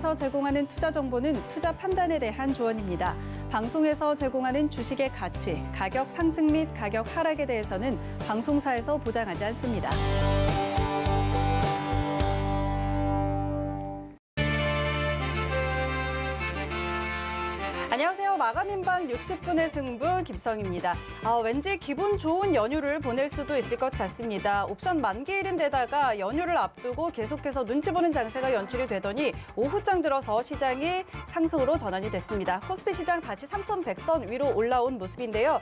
방송에서 제공하는 투자 정보는 투자 판단에 대한 조언입니다. 방송에서 제공하는 주식의 가치, 가격 상승 및 가격 하락에 대해서는 방송사에서 보장하지 않습니다. 안녕하세요. 마감인방 60분의 승부 김성입니다. 왠지 기분 좋은 연휴를 보낼 수도 있을 것 같습니다. 옵션 만기일인데다가 연휴를 앞두고 계속해서 눈치 보는 장세가 연출이 되더니 오후장 들어서 시장이 상승으로 전환이 됐습니다. 코스피 시장 다시 3,100선 위로 올라온 모습인데요.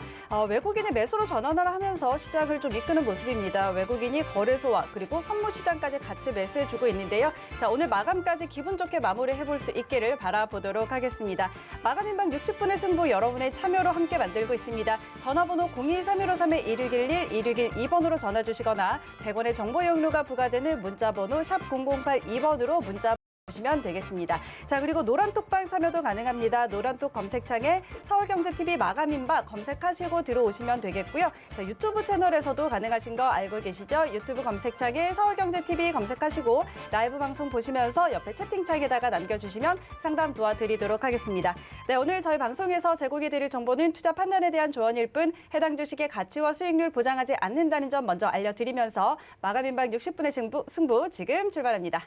외국인이 매수로 전환을 하면서 시장을 좀 이끄는 모습입니다. 외국인이 거래소와 그리고 선물 시장까지 같이 매수해주고 있는데요. 자, 오늘 마감까지 기분 좋게 마무리해볼 수 있기를 바라보도록 하겠습니다. 마감인방 60분의 승부 여러분의 참여로 함께 만들고 있습니다. 전화번호 023153-1611, 1612번으로 전화 주시거나 100원의 정보 이용료가 부과되는 문자번호 샵 0082번으로 문자 주시면 되겠습니다. 자, 그리고 노란톡방 참여도 가능합니다. 노란톡 검색창에 서울경제TV 마감인방 검색하시고 들어오시면 되겠고요. 자, 유튜브 채널에서도 가능하신 거 알고 계시죠? 유튜브 검색창에 서울경제TV 검색하시고 라이브 방송 보시면서 옆에 채팅창에다가 남겨주시면 상담 도와드리도록 하겠습니다. 네, 오늘 저희 방송에서 제공해드릴 정보는 투자 판단에 대한 조언일 뿐 해당 주식의 가치와 수익률 보장하지 않는다는 점 먼저 알려드리면서 마감인방 60분의 승부 지금 출발합니다.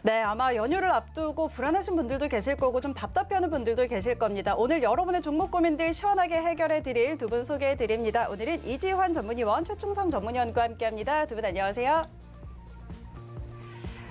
네, 아마 연휴를 앞두고 불안하신 분들도 계실 거고 좀 답답해하는 분들도 계실 겁니다. 오늘 여러분의 종목 고민들 시원하게 해결해 드릴 두 분 소개해 드립니다. 오늘은 이지환 전문위원, 최충성 전문위원과 함께합니다. 두 분 안녕하세요.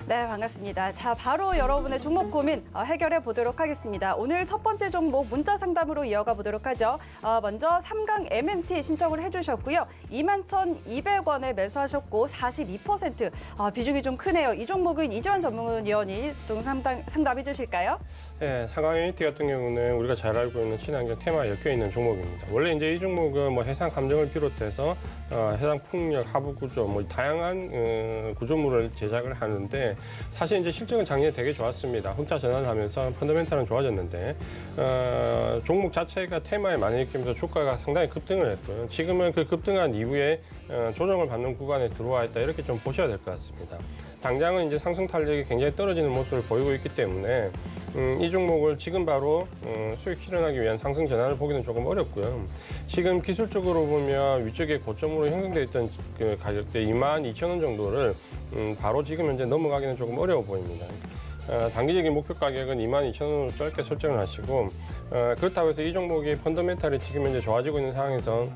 네, 반갑습니다. 자, 바로 여러분의 종목 고민 해결해 보도록 하겠습니다. 오늘 첫 번째 종목 문자 상담으로 이어가 보도록 하죠. 먼저 3강 MNT 신청을 해주셨고요. 21,200원에 매수하셨고 42% 비중이 좀 크네요. 이 종목은 이지환 전문위원이 좀 상담해 주실까요? 네, 3강 MNT 같은 경우는 우리가 잘 알고 있는 친환경 테마에 엮여 있는 종목입니다. 원래 이제 이 종목은 뭐 해상 감정을 비롯해서 해상 풍력, 하부 구조, 뭐 다양한 구조물을 제작을 하는데 사실 이제 실적은 작년에 되게 좋았습니다. 흑자 전환하면서 펀더멘탈은 좋아졌는데 종목 자체가 테마에 많이 엮이면서 주가가 상당히 급등을 했고요. 지금은 그 급등한 이후에 조정을 받는 구간에 들어와 있다 이렇게 좀 보셔야 될 것 같습니다. 당장은 이제 상승 탄력이 굉장히 떨어지는 모습을 보이고 있기 때문에 이 종목을 지금 바로 수익 실현하기 위한 상승 전환을 보기는 조금 어렵고요. 지금 기술적으로 보면 위쪽에 고점으로 형성되어 있던 그 가격대 22,000원 정도를 바로 지금 현재 넘어가기는 조금 어려워 보입니다. 단기적인 목표 가격은 22,000원으로 짧게 설정을 하시고 그렇다고 해서 이 종목이 펀더멘탈이 지금 현재 좋아지고 있는 상황에서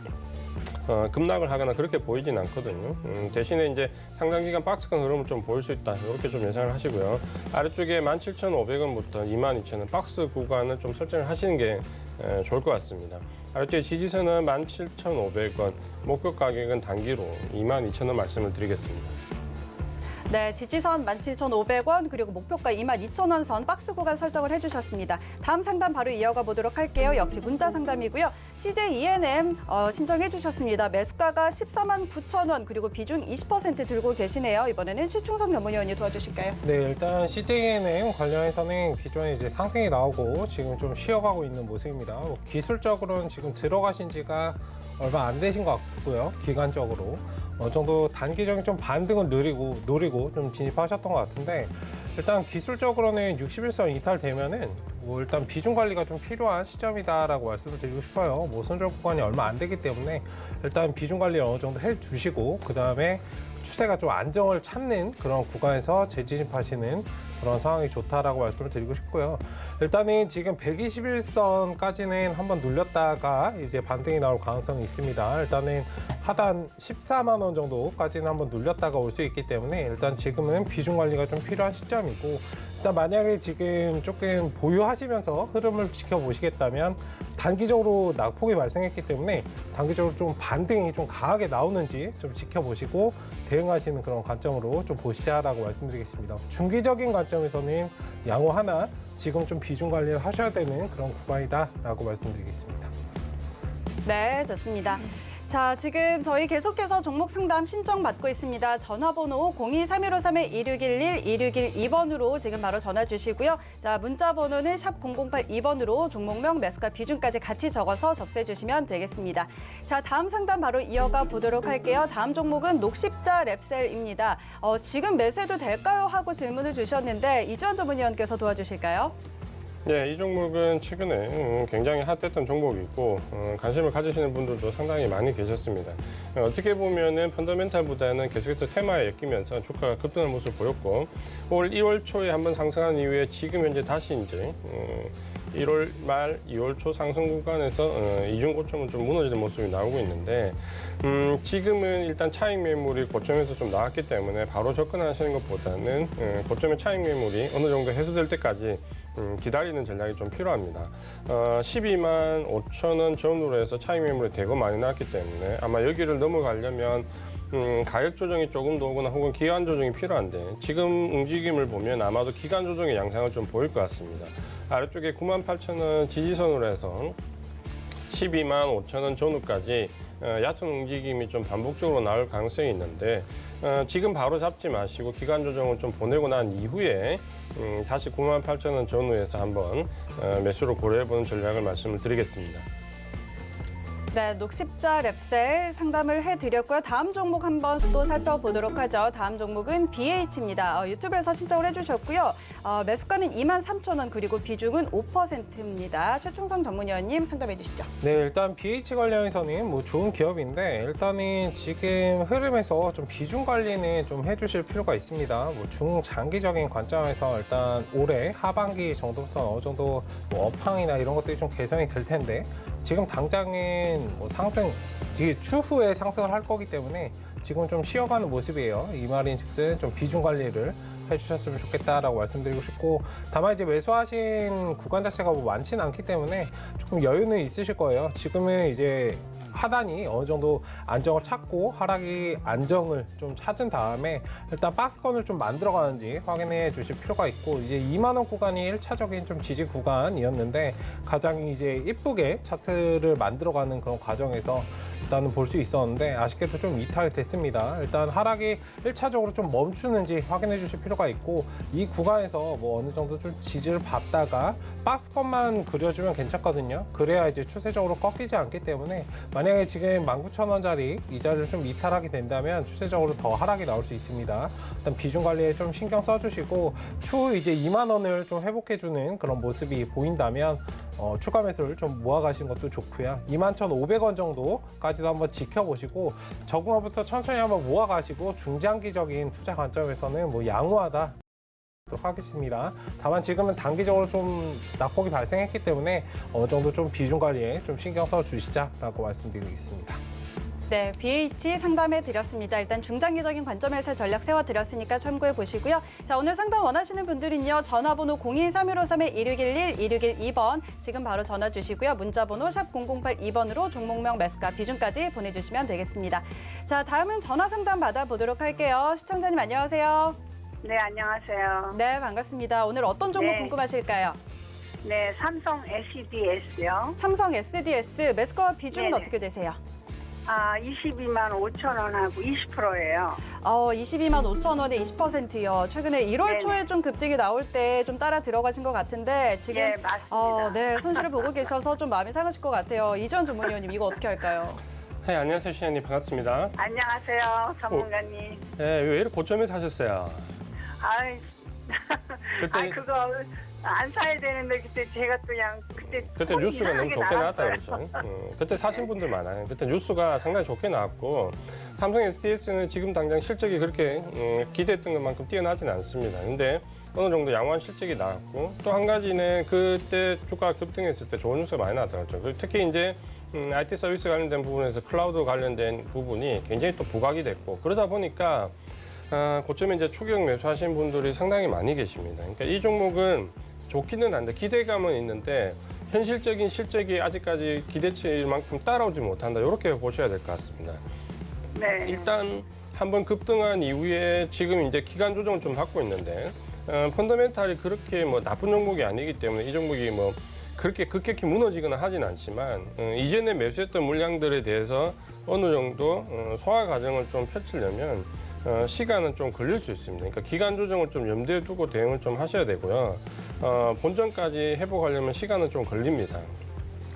급락을 하거나 그렇게 보이진 않거든요. 대신에 이제 상당 기간 박스권 흐름을 좀 보일 수 있다. 이렇게 좀 예상을 하시고요. 아래쪽에 17,500원부터 22,000원 박스 구간을 좀 설정을 하시는 게 좋을 것 같습니다. 아래쪽에 지지선은 17,500원, 목표 가격은 단기로 22,000원 말씀을 드리겠습니다. 네, 지지선 17,500원 그리고 목표가 22,000원 선 박스 구간 설정을 해주셨습니다. 다음 상담 바로 이어가 보도록 할게요. 역시 문자 상담이고요. CJ ENM 신청해 주셨습니다. 매수가가 149,000원 그리고 비중 20% 들고 계시네요. 이번에는 최충성 전문위원이 도와주실까요? 네, 일단 CJ ENM 관련해서는 기존에 이제 상승이 나오고 지금 좀 쉬어가고 있는 모습입니다. 기술적으로는 지금 들어가신 지가 얼마 안 되신 것 같고요. 기간적으로 어느 정도 단기적인 좀 반등은 노리고 좀 진입하셨던 것 같은데 일단 기술적으로는 61선 이탈되면은 뭐 일단 비중 관리가 좀 필요한 시점이다라고 말씀을 드리고 싶어요. 뭐 손절 구간이 얼마 안 되기 때문에 일단 비중 관리 어느 정도 해주시고 그 다음에 추세가 좀 안정을 찾는 그런 구간에서 재진입하시는 그런 상황이 좋다라고 말씀을 드리고 싶고요. 일단은 지금 121선까지는 한번 눌렸다가 이제 반등이 나올 가능성이 있습니다. 일단은 하단 14만 원 정도까지는 한번 눌렸다가 올 수 있기 때문에 일단 지금은 비중 관리가 좀 필요한 시점이고 일단 만약에 지금 조금 보유하시면서 흐름을 지켜보시겠다면 단기적으로 낙폭이 발생했기 때문에 단기적으로 좀 반등이 좀 강하게 나오는지 좀 지켜보시고 대응하시는 그런 관점으로 좀 보시자라고 말씀드리겠습니다. 중기적인 관점에서는 양호 하나 지금 좀 비중 관리를 하셔야 되는 그런 구간이다라고 말씀드리겠습니다. 네, 좋습니다. 자, 지금 저희 계속해서 종목 상담 신청 받고 있습니다. 전화번호 023153-2611, 2612번으로 지금 바로 전화 주시고요. 자, 문자 번호는 샵 0082번으로 종목명, 매수가 비중까지 같이 적어서 접수해 주시면 되겠습니다. 자, 다음 상담 바로 이어가 보도록 할게요. 다음 종목은 녹십자 랩셀입니다. 지금 매수해도 될까요? 하고 질문을 주셨는데 이주원 전문위원께서 도와주실까요? 네, 이 종목은 최근에 굉장히 핫했던 종목이고 관심을 가지시는 분들도 상당히 많이 계셨습니다. 어떻게 보면은 펀더멘탈보다는 계속해서 테마에 엮이면서 주가가 급등한 모습을 보였고 올 2월 초에 한번 상승한 이후에 지금 현재 다시 이제 1월 말 2월 초 상승 구간에서 이중 고점은 좀 무너지는 모습이 나오고 있는데 지금은 일단 차익 매물이 고점에서 좀 나왔기 때문에 바로 접근하시는 것보다는 고점의 차익 매물이 어느 정도 해소될 때까지 기다리는 전략이 좀 필요합니다. 12만 5천 원 전후로 해서 차익 매물이 대거 많이 나왔기 때문에 아마 여기를 넘어가려면 가격 조정이 조금 더 오거나 혹은 기간 조정이 필요한데 지금 움직임을 보면 아마도 기간 조정의 양상을 좀 보일 것 같습니다. 아래쪽에 9만 8천 원 지지선으로 해서 12만 5천 원 전후까지 얕은 움직임이 좀 반복적으로 나올 가능성이 있는데 지금 바로 잡지 마시고 기간 조정을 좀 보내고 난 이후에 다시 9만 8천 원 전후에서 한번 매수를 고려해보는 전략을 말씀을 드리겠습니다. 네, 녹십자 랩셀 상담을 해드렸고요. 다음 종목 한번 또 살펴보도록 하죠. 다음 종목은 BH입니다. 유튜브에서 신청을 해주셨고요. 매수가는 23,000원 그리고 비중은 5%입니다. 최충성 전문위원님 상담해 주시죠. 네, 일단 BH 관련해서는 뭐 좋은 기업인데 일단은 지금 흐름에서 좀 비중 관리는 좀 해주실 필요가 있습니다. 뭐 중장기적인 관점에서 일단 올해 하반기 정도부터 어느 정도 뭐 업황이나 이런 것들이 좀 개선이 될 텐데 지금 당장은 뭐 상승, 뒤에 추후에 상승을 할 거기 때문에 지금 좀 쉬어가는 모습이에요. 이 말인즉슨 좀 비중 관리를 해주셨으면 좋겠다라고 말씀드리고 싶고 다만 이제 매수하신 구간 자체가 뭐 많지는 않기 때문에 조금 여유는 있으실 거예요. 지금은 이제 하단이 어느 정도 안정을 찾고 하락이 안정을 좀 찾은 다음에 일단 박스권을 좀 만들어가는지 확인해 주실 필요가 있고 이제 2만 원 구간이 1차적인 좀 지지 구간이었는데 가장 이제 이쁘게 차트를 만들어가는 그런 과정에서 일단은 볼 수 있었는데 아쉽게도 좀 이탈이 됐습니다. 일단 하락이 1차적으로 좀 멈추는지 확인해 주실 필요가 있고 이 구간에서 뭐 어느 정도 좀 지지를 받다가 박스권만 그려주면 괜찮거든요. 그래야 이제 추세적으로 꺾이지 않기 때문에 만약에 지금 19,000원짜리 이 자리를 좀 이탈하게 된다면 추세적으로 더 하락이 나올 수 있습니다. 일단 비중 관리에 좀 신경 써주시고 추후 이제 2만 원을 좀 회복해주는 그런 모습이 보인다면 추가 매수를 좀 모아가시는 것도 좋고요. 21,500원 정도까지도 한번 지켜보시고 저금화부터 천천히 한번 모아가시고 중장기적인 투자 관점에서는 뭐 양호하다. 하겠습니다. 다만 지금은 단기적으로 좀 낙폭이 발생했기 때문에 어느 정도 좀 비중 관리에 좀 신경 써 주시자라고 말씀드리겠습니다. 네, BH 상담해 드렸습니다. 일단 중장기적인 관점에서 전략 세워 드렸으니까 참고해 보시고요. 자, 오늘 상담 원하시는 분들은요. 전화번호 023153-2611, 2612번 지금 바로 전화 주시고요. 문자번호 샵 0082번으로 종목명 매수가 비중까지 보내주시면 되겠습니다. 자, 다음은 전화 상담 받아보도록 할게요. 시청자님 안녕하세요. 네, 안녕하세요. 네, 반갑습니다. 오늘 어떤 종목 네. 궁금하실까요? 네, 삼성 SDS요. 삼성 SDS 매수가 비중은 네네. 어떻게 되세요? 22만 5천 원하고 20%예요. 22만 5천 원에 20%요. 최근에 1월 네네. 초에 좀 급등이 나올 때 좀 따라 들어가신 것 같은데 지금 네, 맞습니다. 네, 손실을 보고 계셔서 좀 마음이 상하실 것 같아요. 이주원 전문위원님 이거 어떻게 할까요? 네, 안녕하세요, 시장님 반갑습니다. 안녕하세요, 전문가님. 네, 왜 이렇게 고점에 사셨어요? 아이, 그때 그거 안 사야 되는데 그때 제가 또 그냥 그때 손이 뉴스가 너무 이상하게 좋게 나왔다 나갔어요. 그렇죠. 그때 사신 분들 많아요. 그때 뉴스가 상당히 좋게 나왔고 삼성 SDS는 지금 당장 실적이 그렇게 기대했던 것만큼 뛰어나지는 않습니다. 근데 어느 정도 양호한 실적이 나왔고 또 한 가지는 그때 주가가 급등했을 때 좋은 뉴스가 많이 나왔다 그렇죠. 특히 이제 IT 서비스 관련된 부분에서 클라우드 관련된 부분이 굉장히 또 부각이 됐고 그러다 보니까 고점에 이제 추격 매수하신 분들이 상당히 많이 계십니다. 그러니까 이 종목은 좋기는 한데 기대감은 있는데 현실적인 실적이 아직까지 기대치만큼 따라오지 못한다. 이렇게 보셔야 될 것 같습니다. 네. 일단 한번 급등한 이후에 지금 이제 기간 조정을 좀 받고 있는데 펀더멘탈이 그렇게 뭐 나쁜 종목이 아니기 때문에 이 종목이 뭐 그렇게 급격히 무너지거나 하진 않지만 이전에 매수했던 물량들에 대해서 어느 정도 소화 과정을 좀 펼치려면 시간은 좀 걸릴 수 있습니다. 그러니까 기간 조정을 좀 염두에 두고 대응을 좀 하셔야 되고요. 본전까지 회복하려면 시간은 좀 걸립니다.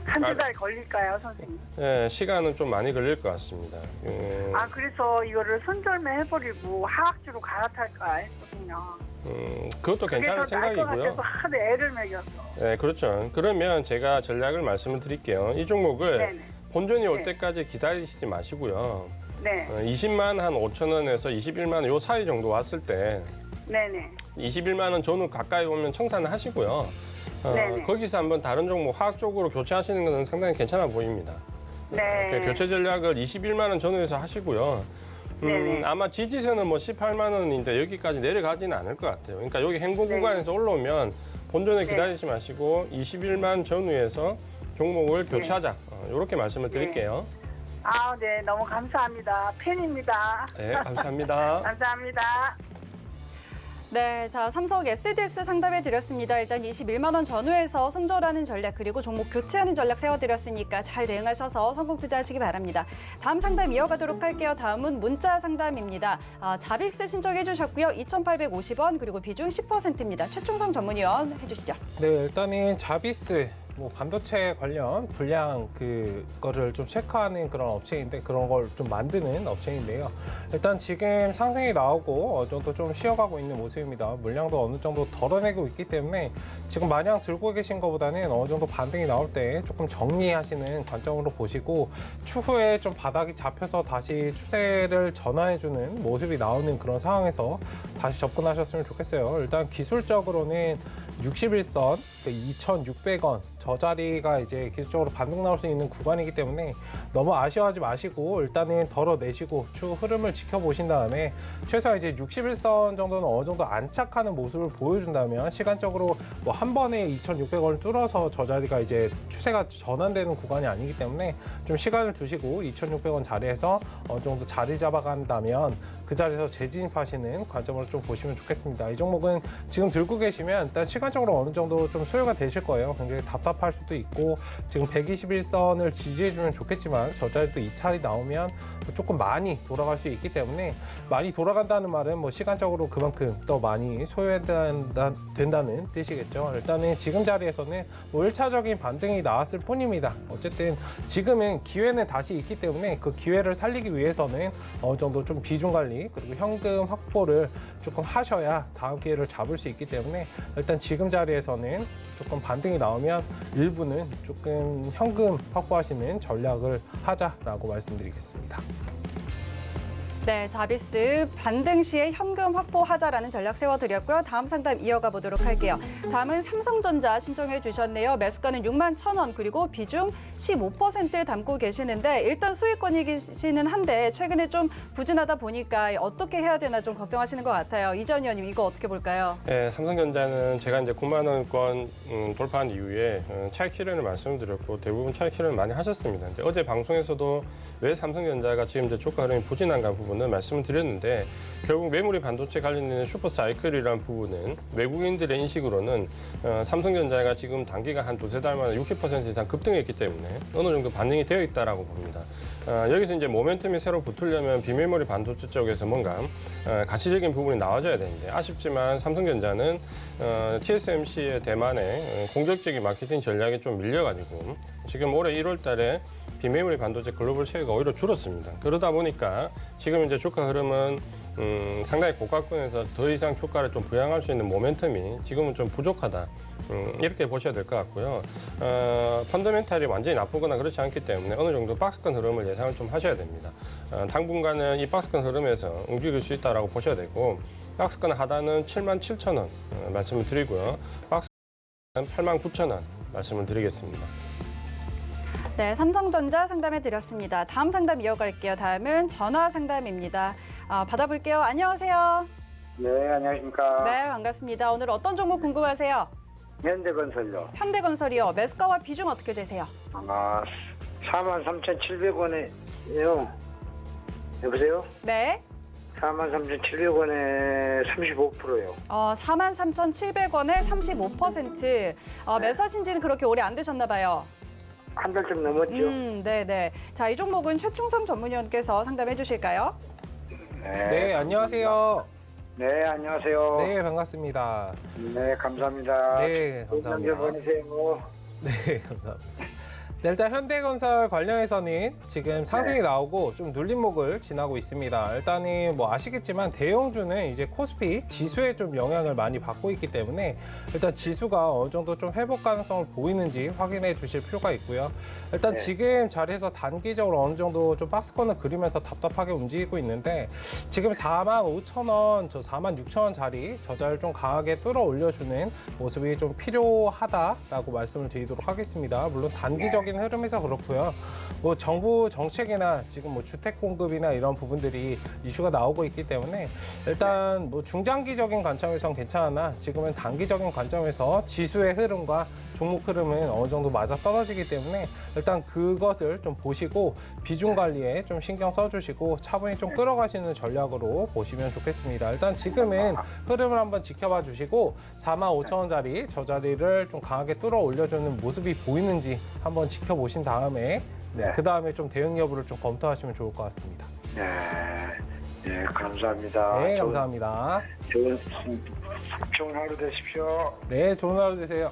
한두 달 걸릴까요, 선생님? 예, 시간은 좀 많이 걸릴 것 같습니다. 그래서 이거를 손절매 해버리고 하악주로 갈아탈까 했거든요. 그것도 괜찮은 그게 더 나을 것 생각이고요. 같아서 하도 애를 먹였어. 네, 그렇죠. 그러면 제가 전략을 말씀을 드릴게요. 이 종목을 네네. 본전이 올 네. 때까지 기다리시지 마시고요. 네. 20만 한 5천 원에서 21만 원 요 사이 정도 왔을 때 네네. 21만 원 전후 가까이 오면 청산을 하시고요. 네네. 거기서 한번 다른 종목 화학 쪽으로 교체하시는 것은 상당히 괜찮아 보입니다. 네. 교체 전략을 21만 원 전후에서 하시고요. 네네. 아마 지지선은 뭐 18만 원인데 여기까지 내려가지는 않을 것 같아요. 그러니까 여기 행보 네네. 구간에서 올라오면 본전에 네. 기다리지 마시고 21만 전후에서 종목을 네. 교체하자. 이렇게 말씀을 드릴게요. 네. 너무 감사합니다. 팬입니다. 네, 감사합니다. 감사합니다. 네, 자, 삼성 SDS 상담해 드렸습니다. 일단 21만 원 전후에서 손절하는 전략 그리고 종목 교체하는 전략 세워드렸으니까 잘 대응하셔서 성공 투자하시기 바랍니다. 다음 상담 이어가도록 할게요. 다음은 문자 상담입니다. 자비스 신청해 주셨고요. 2,850원 그리고 비중 10%입니다. 최충성 전문위원 해주시죠. 네, 일단은 자비스 반도체 관련 불량 그거를 좀 체크하는 그런 업체인데 그런 걸 좀 만드는 업체인데요. 일단 지금 상승이 나오고 어느 정도 좀 쉬어가고 있는 모습입니다. 물량도 어느 정도 덜어내고 있기 때문에 지금 마냥 들고 계신 것보다는 어느 정도 반등이 나올 때 조금 정리하시는 관점으로 보시고 추후에 좀 바닥이 잡혀서 다시 추세를 전환해주는 모습이 나오는 그런 상황에서 다시 접근하셨으면 좋겠어요. 일단 기술적으로는 61선 2,600원 저 자리가 이제 기술적으로 반등 나올 수 있는 구간이기 때문에 너무 아쉬워하지 마시고 일단은 덜어내시고 추후 흐름을 지켜보신 다음에 최소한 이제 61선 정도는 어느 정도 안착하는 모습을 보여준다면 시간적으로 뭐 한 번에 2,600원을 뚫어서 저 자리가 이제 추세가 전환되는 구간이 아니기 때문에 좀 시간을 두시고 2,600원 자리에서 어느 정도 자리 잡아간다면 그 자리에서 재진입하시는 관점으로 좀 보시면 좋겠습니다. 이 종목은 지금 들고 계시면 일단 시간적으로 어느 정도 좀 소요가 되실 거예요. 굉장히 답답할 수도 있고 지금 121선을 지지해주면 좋겠지만 저 자리 또 2차례 나오면 조금 많이 돌아갈 수 있기 때문에 많이 돌아간다는 말은 뭐 시간적으로 그만큼 더 많이 소요된다는 뜻이겠죠. 일단은 지금 자리에서는 뭐 1차적인 반등이 나왔을 뿐입니다. 어쨌든 지금은 기회는 다시 있기 때문에 그 기회를 살리기 위해서는 어느 정도 좀 비중 관리 그리고 현금 확보를 조금 하셔야 다음 기회를 잡을 수 있기 때문에 일단 지금 자리에서는 조금 반등이 나오면 일부는 조금 현금 확보하시는 전략을 하자라고 말씀드리겠습니다. 네, 자비스 반등 시에 현금 확보하자라는 전략 세워드렸고요. 다음 상담 이어가 보도록 할게요. 다음은 삼성전자 신청해 주셨네요. 매수가는 61,000원 그리고 비중 15% 담고 계시는데 일단 수익권이시는 한데 최근에 좀 부진하다 보니까 어떻게 해야 되나 좀 걱정하시는 것 같아요. 이전 의원님 이거 어떻게 볼까요? 네, 삼성전자는 제가 이제 9만 원권 돌파한 이후에 차익 실현을 말씀드렸고 대부분 차익 실현을 많이 하셨습니다. 근데 어제 방송에서도 왜 삼성전자가 지금 이제 주가 흐름이 부진한가 부분을 말씀을 드렸는데 결국 메모리 반도체 관련된 슈퍼 사이클이라는 부분은 외국인들의 인식으로는 삼성전자가 지금 단기간 한 두세 달 만에 60% 이상 급등했기 때문에 어느 정도 반영이 되어 있다라고 봅니다. 여기서 이제 모멘텀이 새로 붙으려면 비메모리 반도체 쪽에서 뭔가 가치적인 부분이 나와줘야 되는데 아쉽지만 삼성전자는 TSMC의 대만의 공격적인 마케팅 전략에 좀 밀려가지고 지금 올해 1월 달에 비메모리 반도체 글로벌 쉐어가 오히려 줄었습니다. 그러다 보니까 지금 이제 주가 흐름은 상당히 고가권에서 더 이상 주가를 좀 부양할 수 있는 모멘텀이 지금은 좀 부족하다. 이렇게 보셔야 될 것 같고요. 펀더멘탈이 완전히 나쁘거나 그렇지 않기 때문에 어느 정도 박스권 흐름을 예상을 좀 하셔야 됩니다. 당분간은 이 박스권 흐름에서 움직일 수 있다고 보셔야 되고 박스권 하단은 77,000원 말씀을 드리고요. 박스권 89,000원 말씀을 드리겠습니다. 네, 삼성전자 상담해 드렸습니다. 다음 상담 이어갈게요. 다음은 전화 상담입니다. 받아볼게요. 안녕하세요. 네, 안녕하십니까. 네, 반갑습니다. 오늘 어떤 종목 궁금하세요? 현대건설요. 현대건설이요. 매수가와 비중 어떻게 되세요? 43,700원이에요. 여보세요? 네. 43,700원에 35%요. 43,700원에 35%. 매수하신 지는 그렇게 오래 안 되셨나 봐요. 한 달쯤 넘었죠. 네네. 자, 이 종목은 최충성 전문위원께서 상담해 주실까요? 네, 안녕하세요. 네, 안녕하세요. 네, 반갑습니다. 네, 감사합니다. 네, 좋은 감사합니다. 명절 보내세요. 네, 감사합니다. 네, 일단 현대건설 관련해서는 지금 상승이 나오고 좀 눌림목을 지나고 있습니다. 일단은 뭐 아시겠지만 대형주는 이제 코스피 지수에 좀 영향을 많이 받고 있기 때문에 일단 지수가 어느 정도 좀 회복 가능성을 보이는지 확인해 주실 필요가 있고요. 일단 네. 지금 자리에서 단기적으로 어느 정도 좀 박스권을 그리면서 답답하게 움직이고 있는데 지금 45,000원, 저 46,000원 자리 저 자리를 좀 강하게 뚫어 올려주는 모습이 좀 필요하다라고 말씀을 드리도록 하겠습니다. 물론 단기적인 흐름에서 그렇고요. 뭐 정부 정책이나 지금 뭐 주택 공급이나 이런 부분들이 이슈가 나오고 있기 때문에 일단 뭐 중장기적인 관점에서는 괜찮으나 지금은 단기적인 관점에서 지수의 흐름과 종목 흐름은 어느 정도 맞아 떨어지기 때문에 일단 그것을 좀 보시고 비중 관리에 좀 신경 써주시고 차분히 좀 끌어가시는 전략으로 보시면 좋겠습니다. 일단 지금은 흐름을 한번 지켜봐 주시고 45,000원짜리 저 자리를 좀 강하게 뚫어 올려주는 모습이 보이는지 한번 지켜보신 다음에 네. 그 다음에 좀 대응 여부를 좀 검토하시면 좋을 것 같습니다. 네, 네, 감사합니다. 네, 감사합니다. 좋은 하루 되십시오. 네, 좋은 하루 되세요.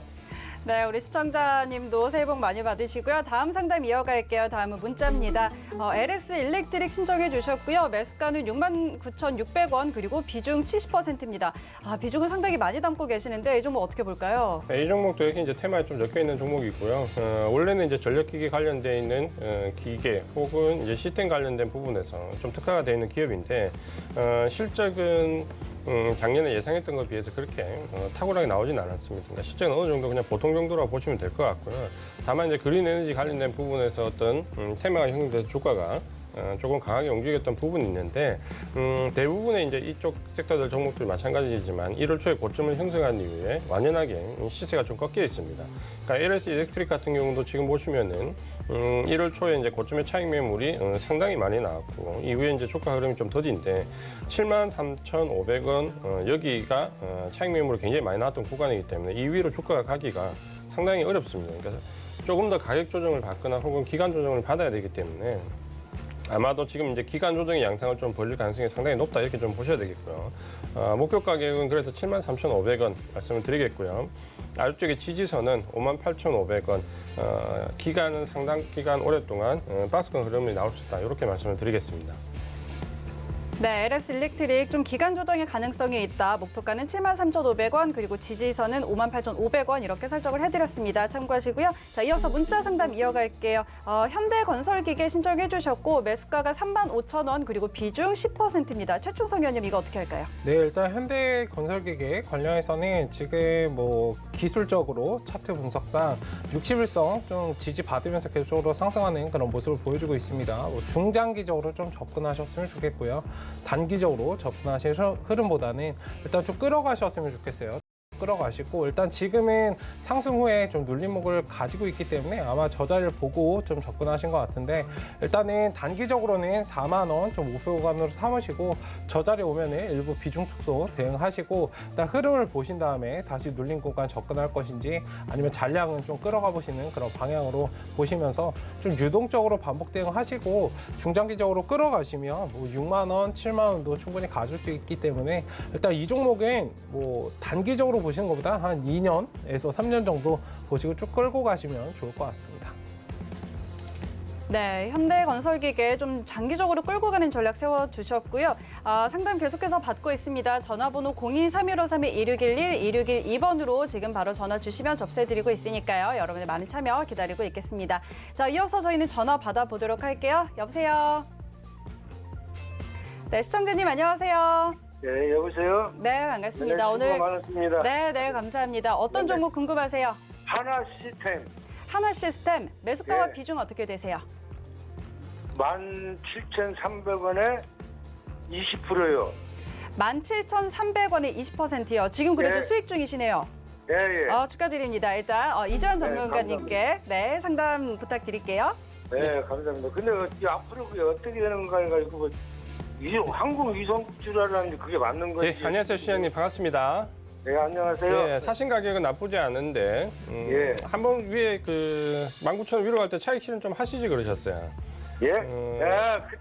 네, 우리 시청자님도 새해 복 많이 받으시고요. 다음 상담 이어갈게요. 다음은 문자입니다. LS 일렉트릭 신청해 주셨고요. 매수가는 69,600원 그리고 비중 70%입니다. 비중은 상당히 많이 담고 계시는데 이 종목 어떻게 볼까요? 네, 이 종목도 여기 이제 테마에 좀 적혀 있는 종목이고요. 원래는 이제 전력기기 관련돼 있는 기계 혹은 이제 시스템 관련된 부분에서 좀 특화가 되어 있는 기업인데 실적은 작년에 예상했던 것에 비해서 그렇게 탁월하게 나오진 않았습니다. 그러니까 실적은 어느 정도 그냥 보통 정도라고 보시면 될 것 같고요. 다만 이제 그린 에너지 관련된 부분에서 어떤 테마가 형성돼서 주가가 조금 강하게 움직였던 부분이 있는데 대부분의 이제 이쪽 섹터들 종목들 마찬가지지만 1월 초에 고점을 형성한 이후에 완연하게 시세가 좀 꺾여 있습니다. 그러니까 LS 일렉트릭 같은 경우도 지금 보시면은 1월 초에 이제 고점의 차익 매물이 상당히 많이 나왔고 이후에 이제 주가 흐름이 좀 더딘데 73,500원 여기가 차익 매물이 굉장히 많이 나왔던 구간이기 때문에 이 위로 주가가 가기가 상당히 어렵습니다. 그러니까 조금 더 가격 조정을 받거나 혹은 기간 조정을 받아야 되기 때문에 아마도 지금 이제 기간 조정의 양상을 좀 벌릴 가능성이 상당히 높다 이렇게 좀 보셔야 되겠고요. 목표 가격은 그래서 73,500원 말씀을 드리겠고요. 아래쪽에 지지선은 58,500원. 기간은 상당 기간 오랫동안 박스권 흐름이 나올 수 있다 이렇게 말씀을 드리겠습니다. 네, LS 일렉트릭 좀 기간 조정의 가능성이 있다. 목표가는 73,500원 그리고 지지선은 58,500원 이렇게 설정을 해드렸습니다. 참고하시고요. 자, 이어서 문자 상담 이어갈게요. 현대건설기계 신청해 주셨고 매수가가 35,000원 그리고 비중 10%입니다. 최충성 의원님 이거 어떻게 할까요? 네, 일단 현대건설기계 관련해서는 지금 뭐 기술적으로 차트 분석상 60일선 좀 지지받으면서 계속적으로 상승하는 그런 모습을 보여주고 있습니다. 뭐 중장기적으로 좀 접근하셨으면 좋겠고요. 단기적으로 접근하실 흐름보다는 일단 좀 끌어가셨으면 좋겠어요. 끌어가시고 일단 지금은 상승 후에 좀 눌림목을 가지고 있기 때문에 아마 저 자리를 보고 좀 접근하신 것 같은데 일단은 단기적으로는 4만 원 좀 목표 구간으로 삼으시고 저 자리에 오면은 일부 비중 축소 대응하시고 일단 흐름을 보신 다음에 다시 눌림 구간 접근할 것인지 아니면 잔량은 좀 끌어가 보시는 그런 방향으로 보시면서 좀 유동적으로 반복 대응하시고 중장기적으로 끌어가시면 뭐 6만 원, 7만 원도 충분히 가질 수 있기 때문에 일단 이 종목은 뭐 단기적으로 보시는 것보다 한 2년에서 3년 정도 보시고 쭉 끌고 가시면 좋을 것 같습니다. 네, 현대건설기계 좀 장기적으로 끌고 가는 전략 세워주셨고요. 상담 계속해서 받고 있습니다. 전화번호 023153-1611, 1612번으로 지금 바로 전화 주시면 접수해드리고 있으니까요. 여러분의 많은 참여 기다리고 있겠습니다. 자, 이어서 저희는 전화 받아보도록 할게요. 여보세요? 네, 시청자님 안녕하세요. 네, 여보세요? 네, 반갑습니다. 네, 오늘 수고 많았습니다. 네, 감사합니다. 어떤 종목 궁금하세요? 하나 시스템 하나 시스템 매수가와 네. 비중 어떻게 되세요? 17,300원에 20%요. 17,300원에 20%요. 지금 그래도 네. 수익 중이시네요. 예, 예. 축하드립니다. 일단 이재환 네, 전문가님께 상담 부탁드릴게요. 네, 감사합니다. 근데 이 앞으로 그게 어떻게 되는 건가 해가지고 뭐 항공 위성국 줄 알았는데 그게 맞는 네, 건지. 안녕하세요 시장님 반갑습니다. 네, 안녕하세요. 예, 사신 가격은 나쁘지 않은데 예. 한번 위에 그 19,000원 위로 갈 때 차익 실현 좀 하시지 그러셨어요. 예?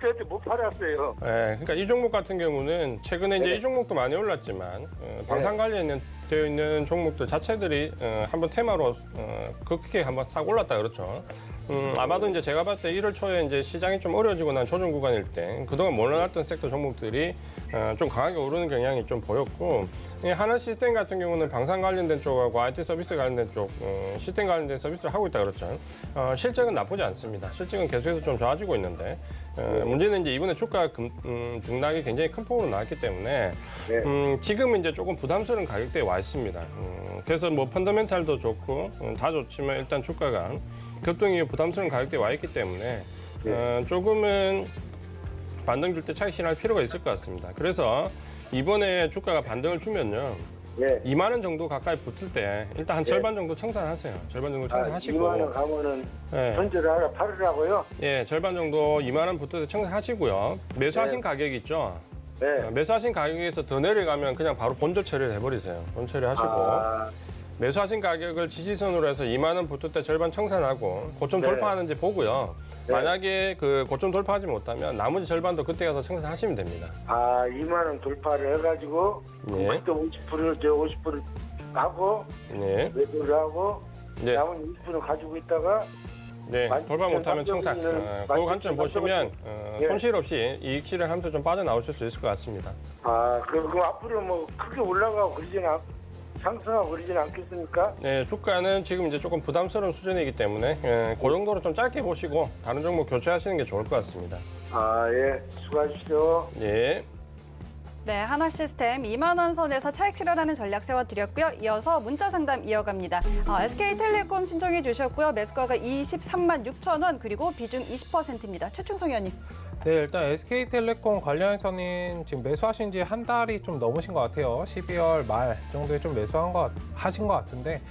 그때 못 팔았어요. 예, 그러니까 이 종목 같은 경우는 최근에 이제 네. 이 종목도 많이 올랐지만 방산 관련된 되어 있는 종목들 자체들이 한번 테마로 급격히 한번 싹 올랐다 그렇죠. 아마도 이제 제가 봤을 때 1월 초에 이제 시장이 좀 어려지고 난 조정 구간일 때 그동안 몰려났던 섹터 종목들이 좀 강하게 오르는 경향이 좀 보였고 이 하나 시스템 같은 경우는 방산 관련된 쪽하고 IT 서비스 관련된 쪽 시스템 관련된 서비스를 하고 있다 그렇죠. 실적은 나쁘지 않습니다. 실적은 계속해서 좀 좋아지고 있는데 문제는 이제 이번에 주가 등락이 굉장히 큰 폭으로 나왔기 때문에 네. 지금은 이제 조금 부담스러운 가격대에 와 있습니다. 그래서 뭐 펀더멘탈도 좋고 다 좋지만 일단 주가가 급등 이후 부담스러운 가격대에 와 있기 때문에 조금은 반등 줄 때 차익 실현할 필요가 있을 것 같습니다. 그래서 이번에 주가가 반등을 주면요. 예. 2만 원 정도 가까이 붙을 때 일단 한 절반 정도 청산하세요. 절반 정도 청산하시고 2만 원 가면은 예. 현재를 하나 팔으라고요? 예, 절반 정도 2만 원 붙을 때 청산하시고요. 매수하신 네. 가격 있죠? 네. 매수하신 가격에서 더 내려가면 그냥 바로 본절 처리를 해버리세요. 본 처리하시고 아, 매수하신 가격을 지지선으로 해서 2만 원 붙을 때 절반 청산하고 고점 네. 돌파하는지 보고요. 네. 만약에 그 고점 돌파하지 못하면 나머지 절반도 그때 가서 청산하시면 됩니다. 2만 원 돌파를 해가지고 예. 그때 50% 하고 네, 매도를 하고 네, 남은 20%는 가지고 있다가 네. 만- 돌파 못하면 청산. 만- 그 관점 보시면 예. 손실 없이 이익 실현하면서 좀 빠져나오실 수 있을 것 같습니다. 그럼 앞으로 뭐 크게 올라가고 상승하고 그러지는 않겠습니까? 네, 주가는 지금 이제 조금 부담스러운 수준이기 때문에 그 정도로 좀 짧게 보시고 다른 종목 교체하시는 게 좋을 것 같습니다. 예. 수고하십시오. 예. 네, 하나시스템 2만 원 선에서 차익 실현하는 전략 세워드렸고요. 이어서 문자 상담 이어갑니다. SK텔레콤 신청해 주셨고요. 매수가가 23만 6천 원 그리고 비중 20%입니다. 최충성 의원님. 네, 일단 SK텔레콤 관련해서는 지금 매수하신 지 한 달이 좀 넘으신 것 같아요. 12월 말 정도에 좀 하신 것 같은데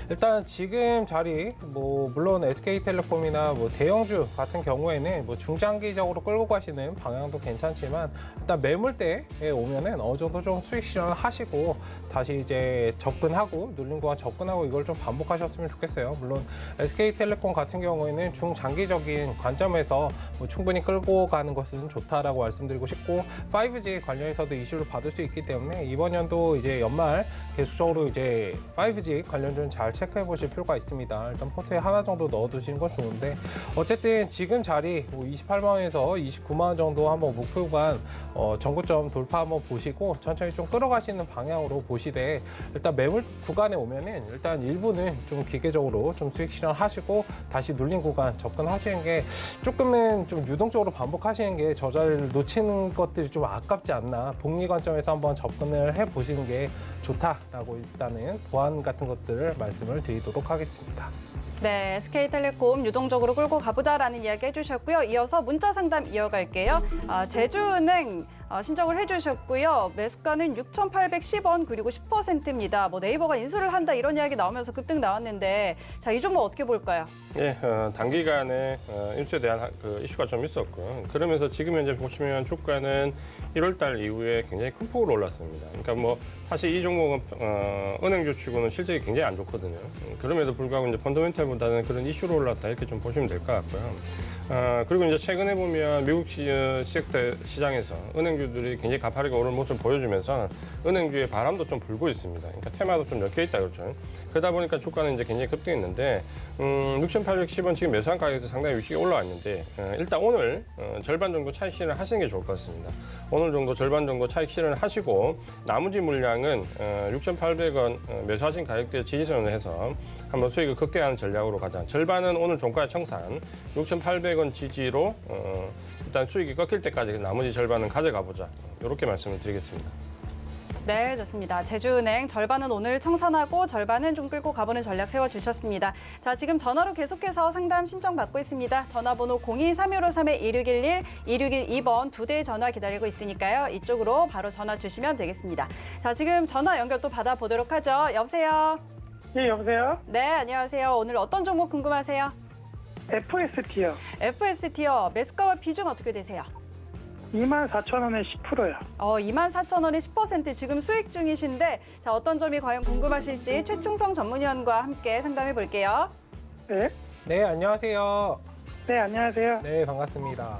일단 지금 자리 물론 SK텔레콤이나 대형주 같은 경우에는 중장기적으로 끌고 가시는 방향도 괜찮지만 일단 매물대에 오면은 어느 정도 좀 수익 실현을 하시고 다시 이제 접근하고 눌린 구간 접근하고 이걸 좀 반복하셨으면 좋겠어요. 물론 SK텔레콤 같은 경우에는 중장기적인 관점에서 충분히 끌고 가는 것은 좋다라고 말씀드리고 싶고 5G 관련해서도 이슈를 받을 수 있기 때문에 이번 연도 이제 연말 계속적으로 이제 5G 관련 좀 잘 체크해 보실 필요가 있습니다. 일단 포트에 하나 정도 넣어두시는 건 좋은데 어쨌든 지금 자리 28만 원에서 29만 원 정도 한번 목표 구간 전고점 돌파 한번 보시고 천천히 좀 끌어가시는 방향으로 보시되 일단 매물 구간에 오면은 일단 일부는 좀 기계적으로 좀 수익 실현하시고 다시 눌린 구간 접근하시는 게 조금은 좀 유동적으로 반복하시는 게 저자리를 놓치는 것들이 좀 아깝지 않나 복리 관점에서 한번 접근을 해 보시는 게 좋다라고 일단은 보안 같은 것들을 말씀을 드리도록 하겠습니다. 네, SK텔레콤 유동적으로 끌고 가보자라는 이야기 해주셨고요. 이어서 문자 상담 이어갈게요. 제주은행 신청을 해주셨고요. 매수가는 6,810원 그리고 10%입니다. 네이버가 인수를 한다 이런 이야기 나오면서 급등 나왔는데 자, 이 종목 어떻게 볼까요? 예, 단기간에 인수에 대한 그 이슈가 좀 있었고요. 그러면서 지금 현재 보시면 주가는 1월달 이후에 굉장히 큰 폭으로 올랐습니다. 그러니까 사실 이 종목은 은행주 치고는 실적이 굉장히 안 좋거든요. 그럼에도 불구하고 이제 펀더멘탈보다는 그런 이슈로 올랐다 이렇게 좀 보시면 될 것 같고요. 그리고 이제 최근에 보면 미국 시장에서 은행주들이 굉장히 가파르게 오르는 모습을 보여주면서 은행주의 바람도 좀 불고 있습니다. 그러니까 테마도 좀 엮여 있다 그렇죠. 그러다 보니까 주가는 이제 굉장히 급등했는데 6,810원 지금 매수한 가격에서 상당히 위치가 올라왔는데 일단 오늘 절반 정도 차익 실현을 하시는 게 좋을 것 같습니다. 오늘 정도 절반 정도 차익 실현을 하시고 나머지 물량은 6,800원 매수하신 가격대 지지선을 해서 한번 수익을 극대화하는 전략으로 가자. 절반은 오늘 종가 청산 6,800원 지지로 일단 수익이 꺾일 때까지 나머지 절반은 가져가 보자. 이렇게 말씀을 드리겠습니다. 네, 좋습니다. 제주은행 절반은 오늘 청산하고 절반은 좀 끌고 가보는 전략 세워주셨습니다. 자, 지금 전화로 계속해서 상담 신청 받고 있습니다. 전화번호 02-3153-1611, 2612번 두 대의 전화 기다리고 있으니까요. 이쪽으로 바로 전화 주시면 되겠습니다. 자, 지금 전화 연결 또 받아보도록 하죠. 여보세요? 네, 여보세요? 네, 안녕하세요. 오늘 어떤 종목 궁금하세요? FST요. FST요. 매수가와 비중 어떻게 되세요? 24,000원에 10%요. 24,000원에 10% 지금 수익 중이신데 자, 어떤 점이 과연 궁금하실지 최충성 전문위원과 함께 상담해 볼게요. 네. 네, 안녕하세요. 네, 안녕하세요. 네, 반갑습니다.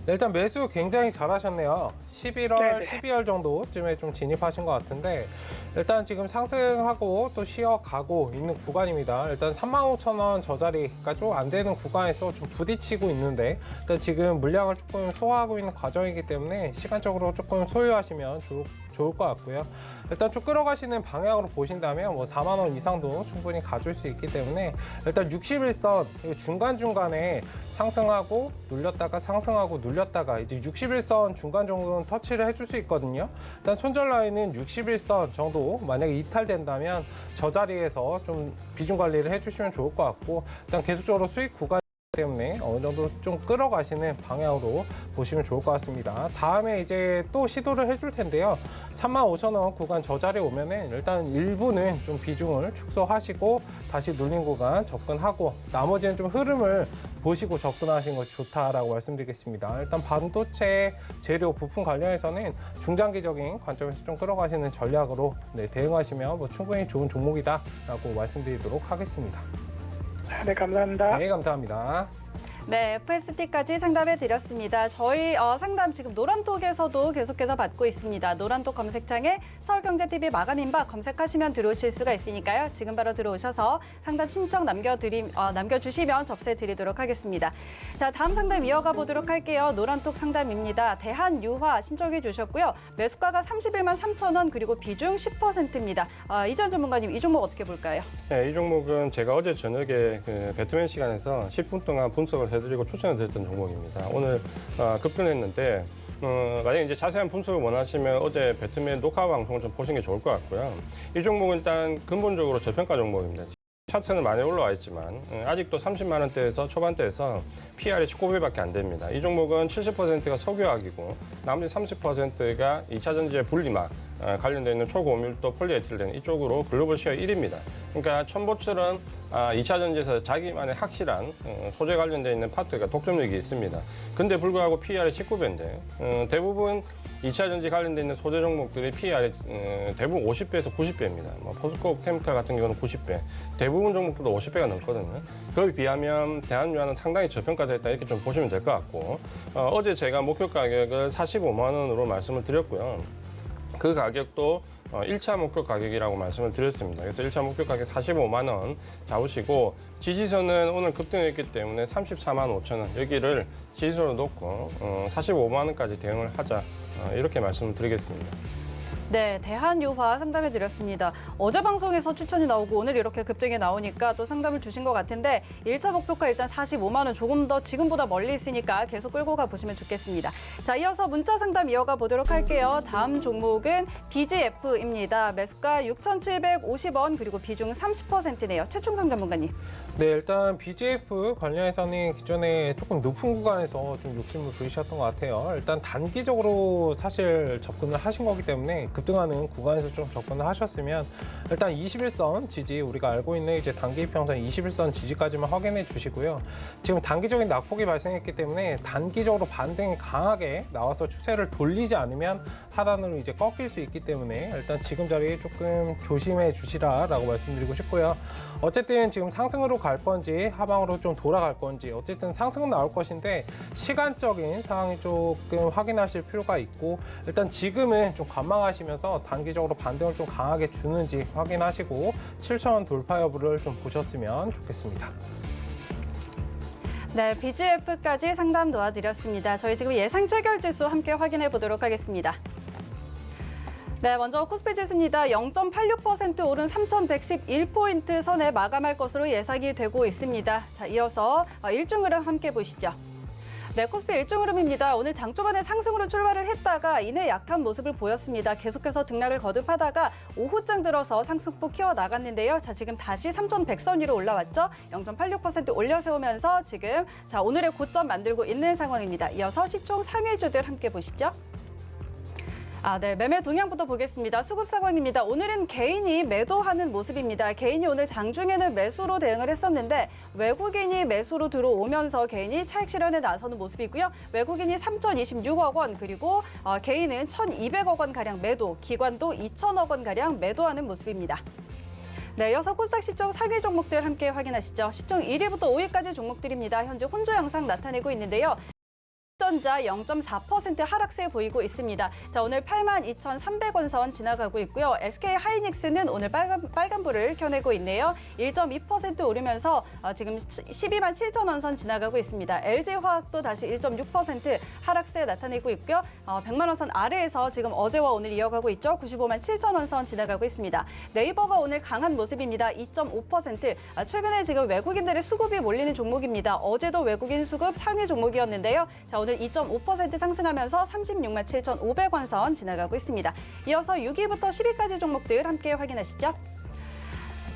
네, 일단 매수 굉장히 잘하셨네요. 11월, 네네. 12월 정도쯤에 좀 진입하신 것 같은데 일단 지금 상승하고 또 쉬어가고 있는 구간입니다. 일단 35,000원 저 자리가 좀 안 되는 구간에서 좀 부딪히고 있는데 일단 지금 물량을 조금 소화하고 있는 과정이기 때문에 시간적으로 조금 소유하시면 좋을 것 같고요. 일단 좀 끌어가시는 방향으로 보신다면 뭐 4만 원 이상도 충분히 가줄 수 있기 때문에 일단 61선 중간중간에 상승하고 눌렸다가 상승하고 눌렸다가 이제 61선 중간 정도는 터치를 해줄 수 있거든요. 일단 손절 라인은 61선 정도 만약에 이탈된다면 저 자리에서 좀 비중 관리를 해주시면 좋을 것 같고 일단 계속적으로 수익 구간 때문에 어느 정도 좀 끌어가시는 방향으로 보시면 좋을 것 같습니다. 다음에 이제 또 시도를 해줄 텐데요. 35,000원 구간 저 자리에 오면은 일단 일부는 좀 비중을 축소하시고 다시 눌린 구간 접근하고 나머지는 좀 흐름을 보시고 접근하시는 것이 좋다라고 말씀드리겠습니다. 일단 반도체 재료 부품 관련해서는 중장기적인 관점에서 좀 끌어가시는 전략으로 대응하시면 뭐 충분히 좋은 종목이다라고 말씀드리도록 하겠습니다. 네, 감사합니다. 네, 감사합니다. 네, FST까지 상담해 드렸습니다. 저희 상담 지금 노란톡에서도 계속해서 받고 있습니다. 노란톡 검색창에 서울경제TV 마감인박 검색하시면 들어오실 수가 있으니까요. 지금 바로 들어오셔서 상담 신청 남겨주시면 접수해 드리도록 하겠습니다. 자, 다음 상담 이어가 보도록 할게요. 노란톡 상담입니다. 대한유화 신청해 주셨고요. 매수가가 31만 3천 원 그리고 비중 10%입니다. 이전 전문가님, 이 종목 어떻게 볼까요? 네, 이 종목은 제가 어제 저녁에 그 배트맨 시간에서 10분 동안 분석을 해드리고 추천을 드렸던 종목입니다. 오늘 급등했는데 만약에 이제 자세한 분석을 원하시면 어제 배트맨 녹화 방송을 좀 보시는 게 좋을 것 같고요. 이 종목은 일단 근본적으로 저평가 종목입니다. 차트는 많이 올라와 있지만 아직도 30만 원대에서 초반대에서 PR이 19배밖에 안 됩니다. 이 종목은 70%가 석유화학이고 나머지 30%가 2차 전지의 분리막 관련되어 있는 초고밀도 폴리에틸렌 이쪽으로 글로벌 시어 1위입니다. 그러니까 첨보처럼 2차 전지에서 자기만의 확실한 소재 관련되어 있는 파트가 독점력이 있습니다. 근데 불구하고 PR이 19배인데 대부분 2차 전지 관련되어 있는 소재 종목들이 PR이 대부분 50배에서 90배입니다. 뭐 포스코 케미칼 같은 경우는 90배, 대부분 종목들도 50배가 넘거든요. 그에 비하면 대한유화는 상당히 저평가됐다 이렇게 좀 보시면 될 것 같고 어제 제가 목표 가격을 45만 원으로 말씀을 드렸고요. 그 가격도 1차 목표 가격이라고 말씀을 드렸습니다. 그래서 1차 목표 가격 45만 원 잡으시고 지지선은 오늘 급등했기 때문에 34만 5천 원 여기를 지지선으로 놓고 45만 원까지 대응을 하자 이렇게 말씀을 드리겠습니다. 네, 대한유화 상담해 드렸습니다. 어제 방송에서 추천이 나오고 오늘 이렇게 급등이 나오니까 또 상담을 주신 것 같은데 1차 목표가 일단 45만 원 조금 더 지금보다 멀리 있으니까 계속 끌고 가보시면 좋겠습니다. 자, 이어서 문자 상담 이어가 보도록 할게요. 다음 종목은 BGF입니다. 매수가 6,750원 그리고 비중 30%네요. 최충성 전문가님. 네, 일단 BGF 관련해서는 기존에 조금 높은 구간에서 좀 욕심을 부리셨던 것 같아요. 일단 단기적으로 사실 접근을 하신 거기 때문에 급등하는 구간에서 좀 접근을 하셨으면 일단 21선 지지 우리가 알고 있는 이제 단기 이평선 21선 지지까지만 확인해 주시고요. 지금 단기적인 낙폭이 발생했기 때문에 단기적으로 반등이 강하게 나와서 추세를 돌리지 않으면 하단으로 이제 꺾일 수 있기 때문에 일단 지금 자리에 조금 조심해 주시라라고 말씀드리고 싶고요. 어쨌든 지금 상승으로 갈 건지 하방으로 좀 돌아갈 건지 어쨌든 상승은 나올 것인데 시간적인 상황이 조금 확인하실 필요가 있고 일단 지금은 좀 관망하시면서 단기적으로 반등을 좀 강하게 주는지 확인하시고 7,000원 돌파 여부를 좀 보셨으면 좋겠습니다. 네, BGF까지 상담 도와드렸습니다. 저희 지금 예상 체결 지수 함께 확인해 보도록 하겠습니다. 네, 먼저 코스피 지수입니다. 0.86% 오른 3,111포인트 선에 마감할 것으로 예상이 되고 있습니다. 자, 이어서 일중 흐름 함께 보시죠. 네, 코스피 일중 흐름입니다. 오늘 장 초반에 상승으로 출발을 했다가 이내 약한 모습을 보였습니다. 계속해서 등락을 거듭하다가 오후장 들어서 상승폭 키워나갔는데요. 자, 지금 다시 3,100선 위로 올라왔죠. 0.86% 올려 세우면서 지금 오늘의 고점 만들고 있는 상황입니다. 이어서 시총 3위주들 함께 보시죠. 네, 매매 동향부터 보겠습니다. 수급 상황입니다. 오늘은 개인이 매도하는 모습입니다. 개인이 오늘 장중에는 매수로 대응을 했었는데 외국인이 매수로 들어오면서 개인이 차익 실현에 나서는 모습이고요. 외국인이 3,026억 원, 그리고 개인은 1,200억 원 가량 매도, 기관도 2,000억 원 가량 매도하는 모습입니다. 네, 이어서 코스닥 시총 상위 종목들 함께 확인하시죠. 시총 1위부터 5위까지 종목들입니다. 현재 혼조 양상 나타내고 있는데요. 전자 0.4% 하락세 보이고 있습니다. 자, 오늘 82,300원 선 지나가고 있고요. SK 하이닉스는 오늘 빨간불을 켜내고 있네요. 1.2% 오르면서 지금 12만 7천 선 지나가고 있습니다. LG 화학도 다시 1.6% 하락세 나타내고 있고요. 100만 원 선 아래에서 지금 어제와 오늘 이어가고 있죠. 95만 7천 선 지나가고 있습니다. 네이버가 오늘 강한 모습입니다. 2.5%. 최근에 지금 외국인들의 수급이 몰리는 종목입니다. 어제도 외국인 수급 상위 종목이었는데요. 자, 오늘 2.5% 상승하면서 36만 7,500원 선 지나가고 있습니다. 이어서 6위부터 10위까지 종목들 함께 확인하시죠.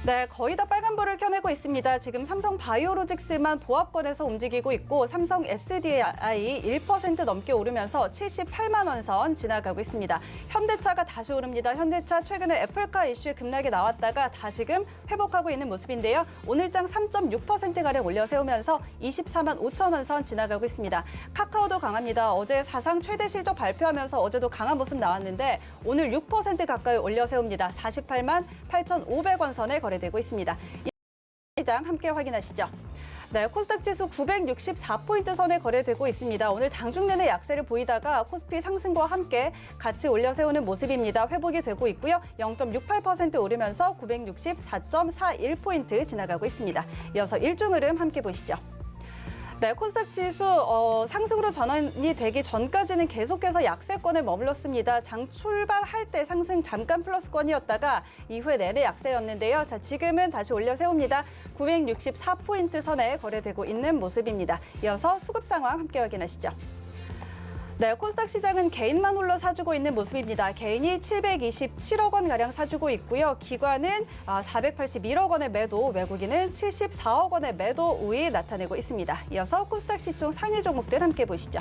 네, 거의 다 빨간불을 켜내고 있습니다. 지금 삼성 바이오로직스만 보합권에서 움직이고 있고 삼성 SDI 1% 넘게 오르면서 78만 원 선 지나가고 있습니다. 현대차가 다시 오릅니다. 현대차 최근에 애플카 이슈 급락이 나왔다가 다시금 회복하고 있는 모습인데요. 오늘장 3.6%가량 올려 세우면서 24만 5천 원 선 지나가고 있습니다. 카카오도 강합니다. 어제 사상 최대 실적 발표하면서 어제도 강한 모습 나왔는데 오늘 6% 가까이 올려 세웁니다. 48만 8,500원 선에 거래되고 있습니다. 시장 함께 확인하시죠. 네, 코스닥 지수 964포인트 선에 거래되고 있습니다. 오늘 장중 내내 약세를 보이다가 코스피 상승과 함께 같이 올려 세우는 모습입니다. 회복이 되고 있고요. 0.68% 오르면서 964.41포인트 지나가고 있습니다. 이어서 일중 흐름 함께 보시죠. 네, 코스닥 지수 상승으로 전환이 되기 전까지는 계속해서 약세권에 머물렀습니다. 장 출발할 때 상승 잠깐 플러스권이었다가 이후에 내내 약세였는데요. 자, 지금은 다시 올려 세웁니다. 964포인트 선에 거래되고 있는 모습입니다. 이어서 수급 상황 함께 확인하시죠. 네, 코스닥 시장은 개인만 홀로 사주고 있는 모습입니다. 개인이 727억 원가량 사주고 있고요. 기관은 481억 원의 매도, 외국인은 74억 원의 매도 우위 나타내고 있습니다. 이어서 코스닥 시총 상위 종목들 함께 보시죠.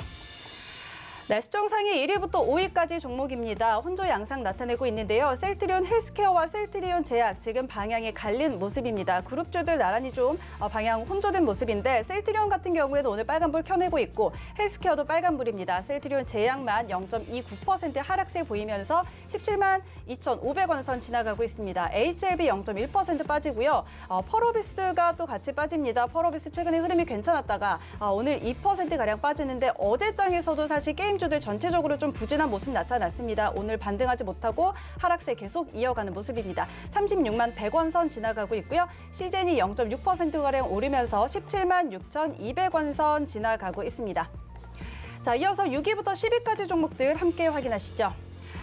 네, 시총 상위 1위부터 5위까지 종목입니다. 혼조 양상 나타내고 있는데요. 셀트리온 헬스케어와 셀트리온 제약 지금 방향이 갈린 모습입니다. 그룹주들 나란히 좀 방향 혼조된 모습인데 셀트리온 같은 경우에는 오늘 빨간불 켜내고 있고 헬스케어도 빨간불입니다. 셀트리온 제약만 0.29% 하락세 보이면서 17만 2,500원 선 지나가고 있습니다. HLB 0.1% 빠지고요. 펄어비스가 또 같이 빠집니다. 펄어비스 최근에 흐름이 괜찮았다가 오늘 2%가량 빠지는데 어제장에서도 사실 게임주들 전체적으로 좀 부진한 모습 나타났습니다. 오늘 반등하지 못하고 하락세 계속 이어가는 모습입니다. 36만 100원 선 지나가고 있고요. 시젠이 0.6%가량 오르면서 17만 6,200원 선 지나가고 있습니다. 자, 이어서 6위부터 10위까지 종목들 함께 확인하시죠.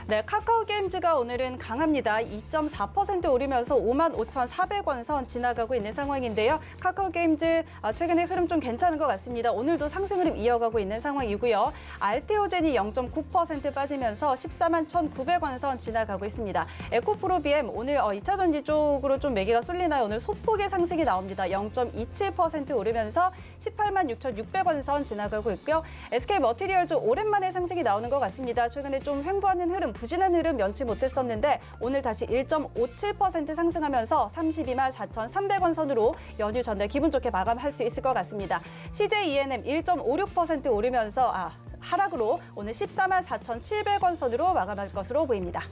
네, 카카오 게임즈가 오늘은 강합니다. 2.4% 오르면서 55,400원 선 지나가고 있는 상황인데요. 카카오 게임즈 최근에 흐름 좀 괜찮은 것 같습니다. 오늘도 상승 흐름 이어가고 있는 상황이고요. 알테오젠이 0.9% 빠지면서 14만 1,900원 선 지나가고 있습니다. 에코프로비엠 오늘 2차 전지 쪽으로 좀 매기가 쏠리나요? 오늘 소폭의 상승이 나옵니다. 0.27% 오르면서 18만 6,600원 선 지나가고 있고요. SK머티리얼즈 오랜만에 상승이 나오는 것 같습니다. 최근에 좀 횡보하는 흐름, 부진한 흐름 면치 못했었는데 오늘 다시 1.57% 상승하면서 32만 4,300원 선으로 연휴 전날 기분 좋게 마감할 수 있을 것 같습니다. CJ ENM 1.56% 오르면서 하락으로 오늘 14만 4,700원 선으로 마감할 것으로 보입니다.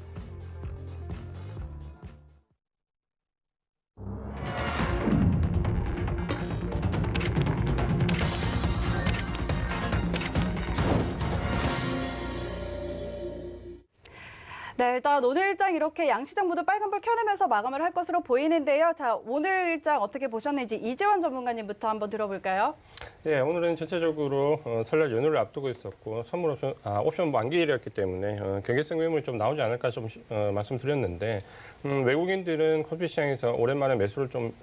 네, 일단 오늘 일장 이렇게 양시장 모두 빨간불 켜내면서 마감을 할 것으로 보이는데요. 자, 오늘 일장 어떻게 보셨는지 이재원 전문가님부터 한번 들어볼까요? 네, 오늘은 전체적으로 설날 연휴를 앞두고 있었고 선물 옵션 만기일이었기 때문에 경계성 매물이 좀 나오지 않을까 좀 말씀드렸는데 외국인들은 코스피 시장에서 오랜만에 매수를 좀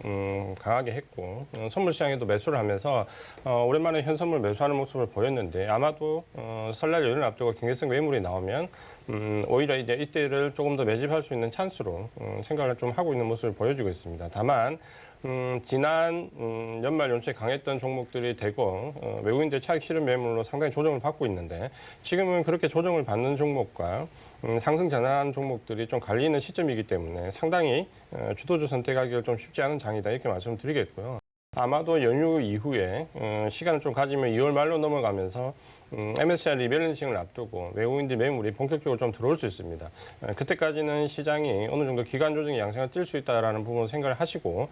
강하게 했고 선물 시장에도 매수를 하면서 오랜만에 현선물 매수하는 모습을 보였는데 아마도 설날 연휴를 앞두고 경계성 매물이 나오면 오히려 이제 이때를 조금 더 매집할 수 있는 찬스로 생각을 좀 하고 있는 모습을 보여주고 있습니다. 다만 지난 연말 연초에 강했던 종목들이 되고 외국인들 차익 실현 매물로 상당히 조정을 받고 있는데 지금은 그렇게 조정을 받는 종목과 상승 전환 종목들이 좀 갈리는 시점이기 때문에 상당히 주도주 선택하기가 좀 쉽지 않은 장이다 이렇게 말씀드리겠고요. 아마도 연휴 이후에 시간을 좀 가지면 2월 말로 넘어가면서 MSCI 리밸런싱을 앞두고 외국인들 매물이 본격적으로 좀 들어올 수 있습니다. 그때까지는 시장이 어느 정도 기간 조정의 양상을 띌 수 있다라는 부분을 생각을 하시고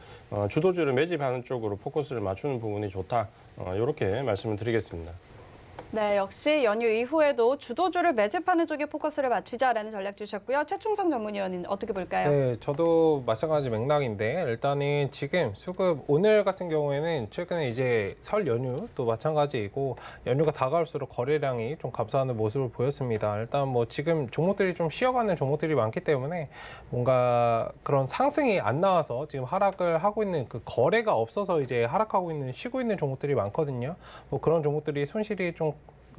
주도주를 매집하는 쪽으로 포커스를 맞추는 부분이 좋다. 이렇게 말씀을 드리겠습니다. 네, 역시 연휴 이후에도 주도주를 매집하는 쪽에 포커스를 맞추자라는 전략 주셨고요. 최충성 전문위원은 어떻게 볼까요? 네, 저도 마찬가지 맥락인데 일단은 지금 수급 오늘 같은 경우에는 최근에 이제 설 연휴 또 마찬가지이고 연휴가 다가올수록 거래량이 좀 감소하는 모습을 보였습니다. 일단 뭐 지금 종목들이 좀 쉬어가는 종목들이 많기 때문에 뭔가 그런 상승이 안 나와서 지금 하락을 하고 있는 그 거래가 없어서 이제 하락하고 있는 쉬고 있는 종목들이 많거든요. 뭐 그런 종목들이 손실이 좀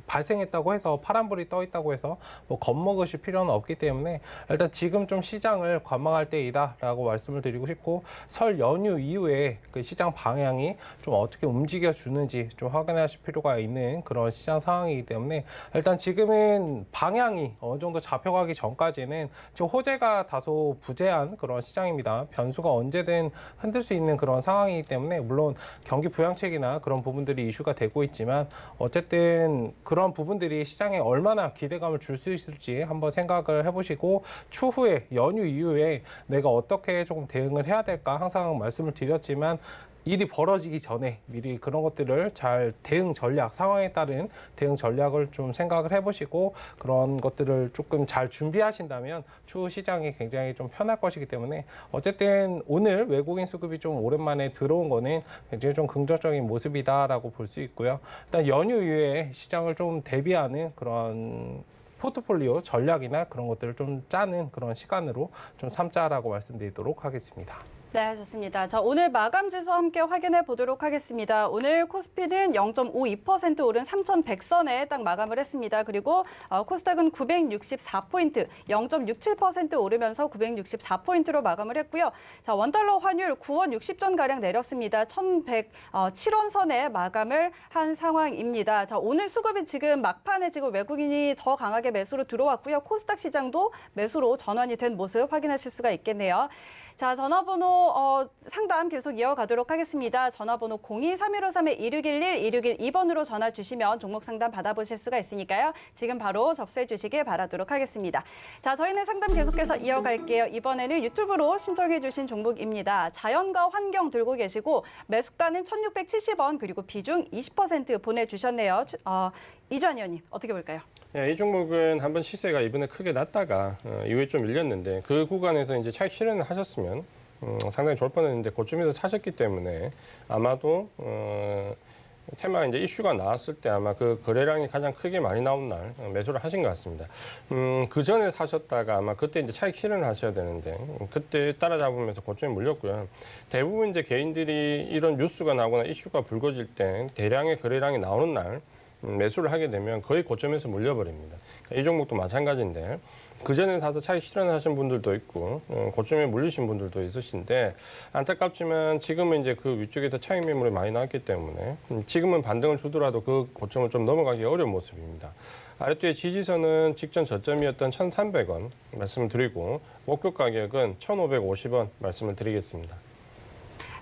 발생했다고 해서 파란불이 떠 있다고 해서 뭐 겁먹으실 필요는 없기 때문에 일단 지금 좀 시장을 관망할 때이다라고 말씀을 드리고 싶고 설 연휴 이후에 그 시장 방향이 좀 어떻게 움직여 주는지 좀 확인하실 필요가 있는 그런 시장 상황이기 때문에 일단 지금은 방향이 어느 정도 잡혀가기 전까지는 지금 호재가 다소 부재한 그런 시장입니다. 변수가 언제든 흔들 수 있는 그런 상황이기 때문에 물론 경기 부양책이나 그런 부분들이 이슈가 되고 있지만 어쨌든 그런 부분들이 시장에 얼마나 기대감을 줄 수 있을지 한번 생각을 해보시고 추후에 연휴 이후에 내가 어떻게 조금 대응을 해야 될까 항상 말씀을 드렸지만 일이 벌어지기 전에 미리 그런 것들을 잘 대응 전략, 상황에 따른 대응 전략을 좀 생각을 해보시고 그런 것들을 조금 잘 준비하신다면 추후 시장이 굉장히 좀 편할 것이기 때문에 어쨌든 오늘 외국인 수급이 좀 오랜만에 들어온 거는 굉장히 좀 긍정적인 모습이다라고 볼 수 있고요. 일단 연휴 이후에 시장을 좀 대비하는 그런 포트폴리오 전략이나 그런 것들을 좀 짜는 그런 시간으로 좀 삼자라고 말씀드리도록 하겠습니다. 네, 좋습니다. 자, 오늘 마감 지수 함께 확인해 보도록 하겠습니다. 오늘 코스피는 0.52% 오른 3,100선에 딱 마감을 했습니다. 그리고 코스닥은 964포인트, 0.67% 오르면서 964포인트로 마감을 했고요. 자, 원달러 환율 9원 60전 가량 내렸습니다. 1,107원 선에 마감을 한 상황입니다. 자, 오늘 수급이 지금 막판에 지금 외국인이 더 강하게 매수로 들어왔고요. 코스닥 시장도 매수로 전환이 된 모습 확인하실 수가 있겠네요. 자, 전화번호 상담 계속 이어가도록 하겠습니다. 전화번호 02-3153-2611, 2612번으로 전화 주시면 종목 상담 받아보실 수가 있으니까요. 지금 바로 접수해 주시길 바라도록 하겠습니다. 자, 저희는 상담 계속해서 이어갈게요. 이번에는 유튜브로 신청해 주신 종목입니다. 자연과 환경 들고 계시고 매수가는 1,670원 그리고 비중 20% 보내주셨네요. 이주환 의원님 어떻게 볼까요? 네, 이 종목은 한번 시세가 이번에 크게 났다가 이후에 좀 밀렸는데 그 구간에서 이제 차익 실현을 하셨으면 상당히 좋을 뻔했는데 그쯤에서 사셨기 때문에 아마도 테마 이제 이슈가 나왔을 때 아마 그 거래량이 가장 크게 많이 나온 날 매수를 하신 것 같습니다. 그 전에 사셨다가 아마 그때 이제 차익 실현을 하셔야 되는데 그때 따라잡으면서 고점에 물렸고요. 대부분 이제 개인들이 이런 뉴스가 나거나 이슈가 불거질 때 대량의 거래량이 나오는 날 매수를 하게 되면 거의 고점에서 물려버립니다. 이 종목도 마찬가지인데 그전에 사서 차익 실현하신 분들도 있고 고점에 물리신 분들도 있으신데 안타깝지만 지금은 이제 그 위쪽에서 차익 매물이 많이 나왔기 때문에 지금은 반등을 주더라도 그 고점을 좀 넘어가기 어려운 모습입니다. 아래쪽에 지지선은 직전 저점이었던 1,300원 말씀을 드리고 목표 가격은 1,550원 말씀을 드리겠습니다.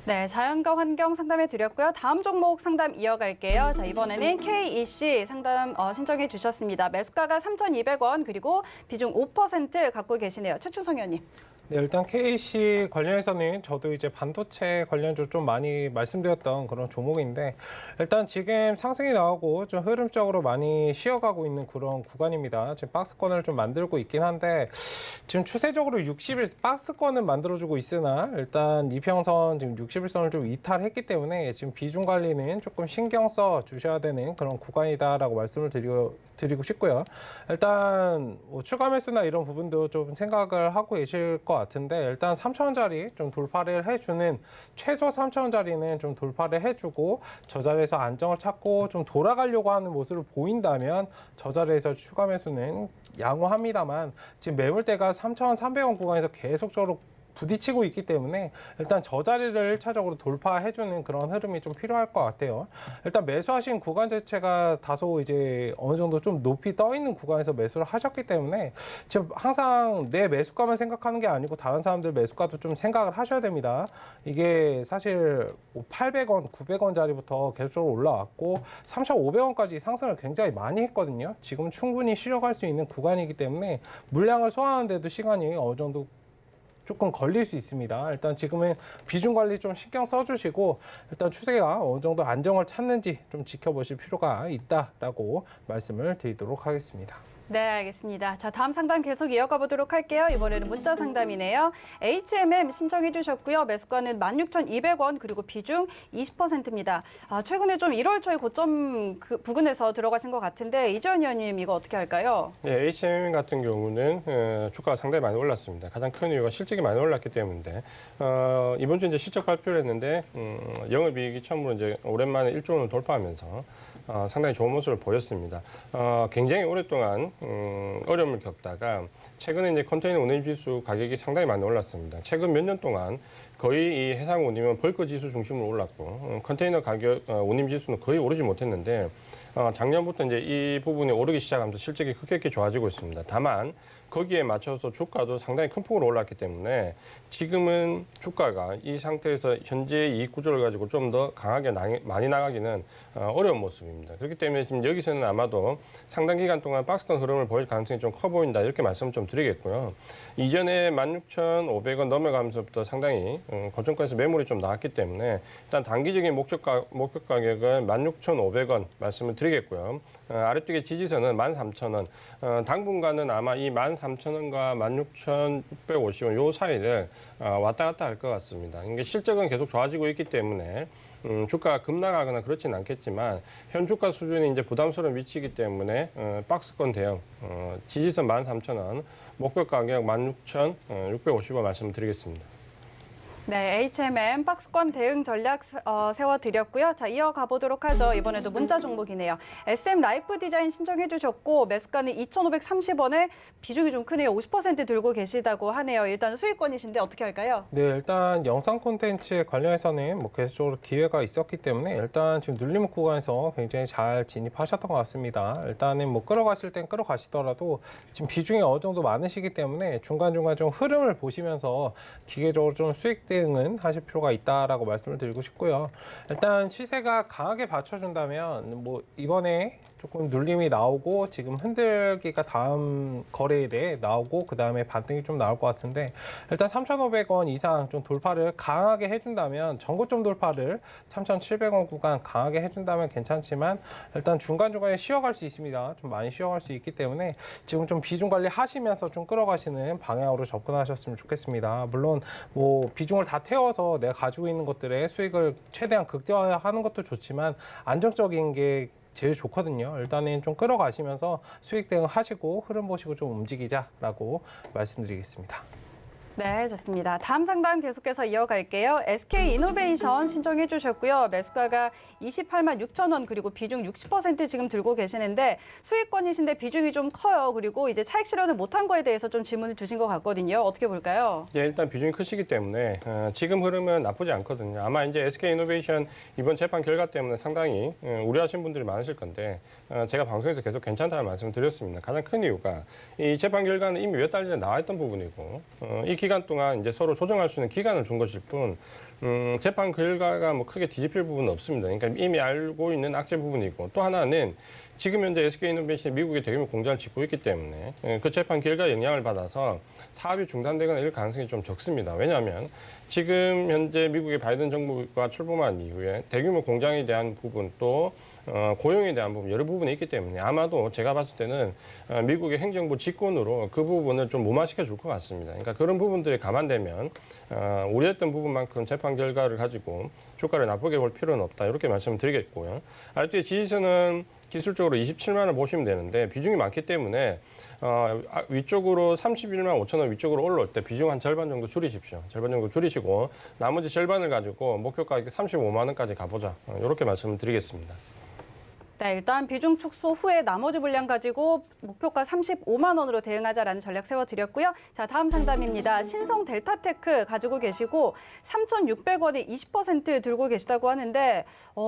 네, 자연과 환경 상담해 드렸고요. 다음 종목 상담 이어갈게요. 자, 이번에는 KEC 상담 신청해 주셨습니다. 매수가가 3,200원 그리고 비중 5% 갖고 계시네요. 최충성 의원님. 네, 일단 KC 관련해서는 저도 이제 반도체 관련주로 좀 많이 말씀드렸던 그런 종목인데 일단 지금 상승이 나오고 좀 흐름적으로 많이 쉬어가고 있는 그런 구간입니다. 지금 박스권을 좀 만들고 있긴 한데 지금 추세적으로 60일 박스권은 만들어주고 있으나 일단 이평선 지금 60일선을 좀 이탈했기 때문에 지금 비중 관리는 조금 신경 써 주셔야 되는 그런 구간이다라고 말씀을 드리고 싶고요. 일단 뭐 추가 매수나 이런 부분도 좀 생각을 하고 계실 것 같은데 일단 3,000원짜리 좀 돌파를 해주는 최소 3,000원짜리는 좀 돌파를 해주고 저 자리에서 안정을 찾고 좀 돌아가려고 하는 모습을 보인다면 저 자리에서 추가 매수는 양호합니다만 지금 매물대가 3,300원 구간에서 계속적으로 부딪히고 있기 때문에 일단 저 자리를 1차적으로 돌파해주는 그런 흐름이 좀 필요할 것 같아요. 일단 매수하신 구간 자체가 다소 이제 어느 정도 좀 높이 떠 있는 구간에서 매수를 하셨기 때문에 지금 항상 내 매수가만 생각하는 게 아니고 다른 사람들 매수가도 좀 생각을 하셔야 됩니다. 이게 사실 800원, 900원짜리부터 계속적으로 올라왔고 3,500원까지 상승을 굉장히 많이 했거든요. 지금 충분히 실어갈 수 있는 구간이기 때문에 물량을 소화하는데도 시간이 어느 정도 조금 걸릴 수 있습니다. 일단 지금은 비중 관리 좀 신경 써주시고 일단 추세가 어느 정도 안정을 찾는지 좀 지켜보실 필요가 있다라고 말씀을 드리도록 하겠습니다. 네, 알겠습니다. 자, 다음 상담 계속 이어가 보도록 할게요. 이번에는 문자 상담이네요. HMM 신청해 주셨고요. 매수가는 16,200원 그리고 비중 20%입니다. 최근에 좀 1월 초에 고점 부근에서 들어가신 것 같은데 이재현 의원님 이거 어떻게 할까요? 네, HMM 같은 경우는 주가가 상당히 많이 올랐습니다. 가장 큰 이유가 실적이 많이 올랐기 때문인데 이번 주 이제 실적 발표를 했는데 영업이익이 처음으로 이제 오랜만에 1조 원을 돌파하면서 상당히 좋은 모습을 보였습니다. 굉장히 오랫동안 어려움을 겪다가 최근에 이제 컨테이너 운임 지수 가격이 상당히 많이 올랐습니다. 최근 몇 년 동안 거의 이 해상 운임은 벌크 지수 중심으로 올랐고 컨테이너 가격 운임 지수는 거의 오르지 못했는데 작년부터 이제 이 부분이 오르기 시작하면서 실적이 급격히 좋아지고 있습니다. 다만 거기에 맞춰서 주가도 상당히 큰 폭으로 올랐기 때문에 지금은 주가가 이 상태에서 현재 이익 구조를 가지고 좀 더 강하게 많이 나가기는 어려운 모습입니다. 그렇기 때문에 지금 여기서는 아마도 상당 기간 동안 박스권 흐름을 보일 가능성이 좀 커 보인다 이렇게 말씀을 좀 드리겠고요. 이전에 16,500원 넘어가면서부터 상당히 고점권에서 매물이 좀 나왔기 때문에 일단 단기적인 목표 가격은 16,500원 말씀을 드리겠고요. 아래쪽에 지지선은 13,000원. 당분간은 아마 이 13,000원과 16,650원 요 사이를 왔다 갔다 할 것 같습니다. 이게 실적은 계속 좋아지고 있기 때문에 주가가 급락하거나 그렇지는 않겠지만 현 주가 수준이 이제 부담스러운 위치이기 때문에 박스권 대응 지지선 13,000원, 목표 가격 16,650원 말씀을 드리겠습니다. 네, HMM 박스권 대응 전략 세워드렸고요. 자, 이어가 보도록 하죠. 이번에도 문자 종목이네요. SM 라이프 디자인 신청해 주셨고 매수가는 2,530원에 비중이 좀 크네요. 50% 들고 계시다고 하네요. 일단 수익권이신데 어떻게 할까요? 네, 일단 영상 콘텐츠에 관련해서는 뭐 계속적으로 기회가 있었기 때문에 일단 지금 눌림목 구간에서 굉장히 잘 진입하셨던 것 같습니다. 일단은 뭐 끌어가실 땐 끌어가시더라도 지금 비중이 어느 정도 많으시기 때문에 중간중간 좀 흐름을 보시면서 기계적으로 좀 수익 대응은 하실 필요가 있다라고 말씀을 드리고 싶고요. 일단 시세가 강하게 받쳐준다면 뭐 이번에 조금 눌림이 나오고 지금 흔들기가 다음 거래에 대해 나오고 그 다음에 반등이 좀 나올 것 같은데 일단 3,500원 이상 좀 돌파를 강하게 해준다면 전고점 돌파를 3,700원 구간 강하게 해준다면 괜찮지만 일단 중간중간에 쉬어갈 수 있습니다. 좀 많이 쉬어갈 수 있기 때문에 지금 좀 비중 관리 하시면서 좀 끌어가시는 방향으로 접근하셨으면 좋겠습니다. 물론 뭐 비중을 다 태워서 내가 가지고 있는 것들의 수익을 최대한 극대화하는 것도 좋지만 안정적인 게 제일 좋거든요. 일단은 좀 끌어가시면서 수익 대응 하시고 흐름 보시고 좀 움직이자라고 말씀드리겠습니다. 네, 좋습니다. 다음 상담 계속해서 이어갈게요. SK 이노베이션 신청해 주셨고요. 매수가가 28만 6천 원 그리고 비중 60% 지금 들고 계시는데 수익권이신데 비중이 좀 커요. 그리고 이제 차익 실현을 못한 거에 대해서 좀 질문을 주신 것 같거든요. 어떻게 볼까요? 예, 일단 비중이 크시기 때문에 지금 흐름은 나쁘지 않거든요. 아마 이제 SK 이노베이션 이번 재판 결과 때문에 상당히 우려하신 분들이 많으실 건데 제가 방송에서 계속 괜찮다는 말씀을 드렸습니다. 가장 큰 이유가 이 재판 결과는 이미 몇 달 전에 나와 있던 부분이고 이 기간 동안 이제 서로 조정할 수 있는 기간을 준 것일 뿐 재판 결과가 뭐 크게 뒤집힐 부분은 없습니다. 그러니까 이미 알고 있는 악재 부분이고 또 하나는 지금 현재 SK이노베이션이 미국에 대규모 공장을 짓고 있기 때문에 그 재판 결과 영향을 받아서 사업이 중단되거나 이럴 가능성이 좀 적습니다. 왜냐하면 지금 현재 미국의 바이든 정부가 출범한 이후에 대규모 공장에 대한 부분 또 고용에 대한 부분 여러 부분이 있기 때문에 아마도 제가 봤을 때는 미국의 행정부 직권으로 그 부분을 좀 무마시켜 줄 것 같습니다. 그러니까 그런 부분들이 감안되면 우려했던 부분만큼 재판 결과를 가지고 주가를 나쁘게 볼 필요는 없다 이렇게 말씀드리겠고요. RT의 지지선은 기술적으로 27만을 보시면 되는데 비중이 많기 때문에 위쪽으로 31만 5천 원 위쪽으로 올라올 때 비중 한 절반 정도 줄이십시오. 절반 정도 줄이시고 나머지 절반을 가지고 목표 가격 35만 원까지 가보자. 이렇게 말씀을 드리겠습니다. 네, 일단 비중 축소 후에 나머지 물량 가지고 목표가 35만 원으로 대응하자라는 전략 세워드렸고요. 자, 다음 상담입니다. 신성 델타테크 가지고 계시고 3,600원에 20% 들고 계시다고 하는데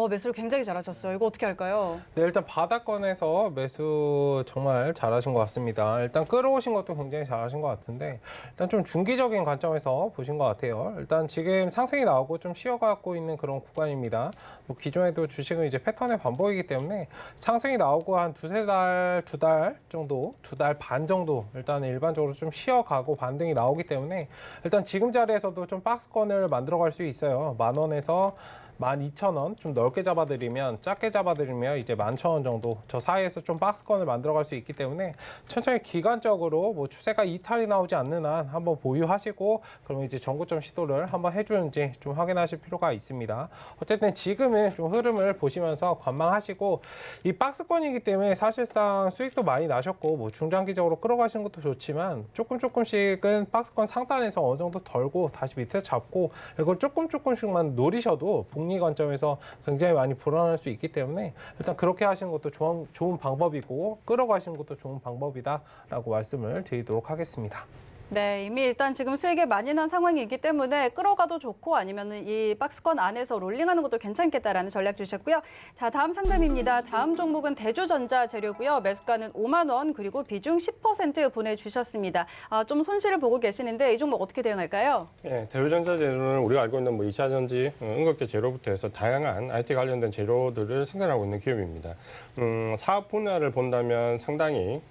매수를 굉장히 잘하셨어요. 이거 어떻게 할까요? 네, 일단 바닥권에서 매수 정말 잘하신 것 같습니다. 일단 끌어오신 것도 굉장히 잘하신 것 같은데 일단 좀 중기적인 관점에서 보신 것 같아요. 일단 지금 상승이 나오고 좀 쉬어가고 있는 그런 구간입니다. 뭐 기존에도 주식은 이제 패턴의 반복이기 때문에 상승이 나오고 한 두 달 정도, 2달 반 정도 일단 일반적으로 좀 쉬어가고 반등이 나오기 때문에 일단 지금 자리에서도 좀 박스권을 만들어갈 수 있어요. 10,000원에서 12,000원 좀 넓게 잡아드리면 작게 잡아드리면 이제 11,000원 정도 저 사이에서 좀 박스권을 만들어갈 수 있기 때문에 천천히 기간적으로 뭐 추세가 이탈이 나오지 않는 한 한번 보유하시고 그러면 이제 전고점 시도를 한번 해주는지 좀 확인하실 필요가 있습니다. 어쨌든 지금은 좀 흐름을 보시면서 관망하시고 이 박스권이기 때문에 사실상 수익도 많이 나셨고 뭐 중장기적으로 끌어가시는 것도 좋지만 조금씩은 박스권 상단에서 어느 정도 덜고 다시 밑에 잡고 이걸 조금씩만 노리셔도 복리 관점에서 굉장히 많이 불어날 수 있기 때문에 일단 그렇게 하시는 것도 좋은 방법이고 끌어가시는 것도 좋은 방법이다라고 말씀을 드리도록 하겠습니다. 네, 이미 일단 지금 수익이 많이 난 상황이기 때문에 끌어가도 좋고 아니면은 이 박스권 안에서 롤링하는 것도 괜찮겠다라는 전략 주셨고요. 자, 다음 상담입니다. 다음 종목은 대주전자 재료고요. 매수가는 5만 원 그리고 비중 10% 보내주셨습니다. 좀 손실을 보고 계시는데 이 종목 어떻게 대응할까요? 예, 대우전자 재료는 우리가 알고 있는 뭐 2차 전지, 응급계 재료부터 해서 다양한 IT 관련된 재료들을 생산하고 있는 기업입니다. 사업 분야를 본다면 상당히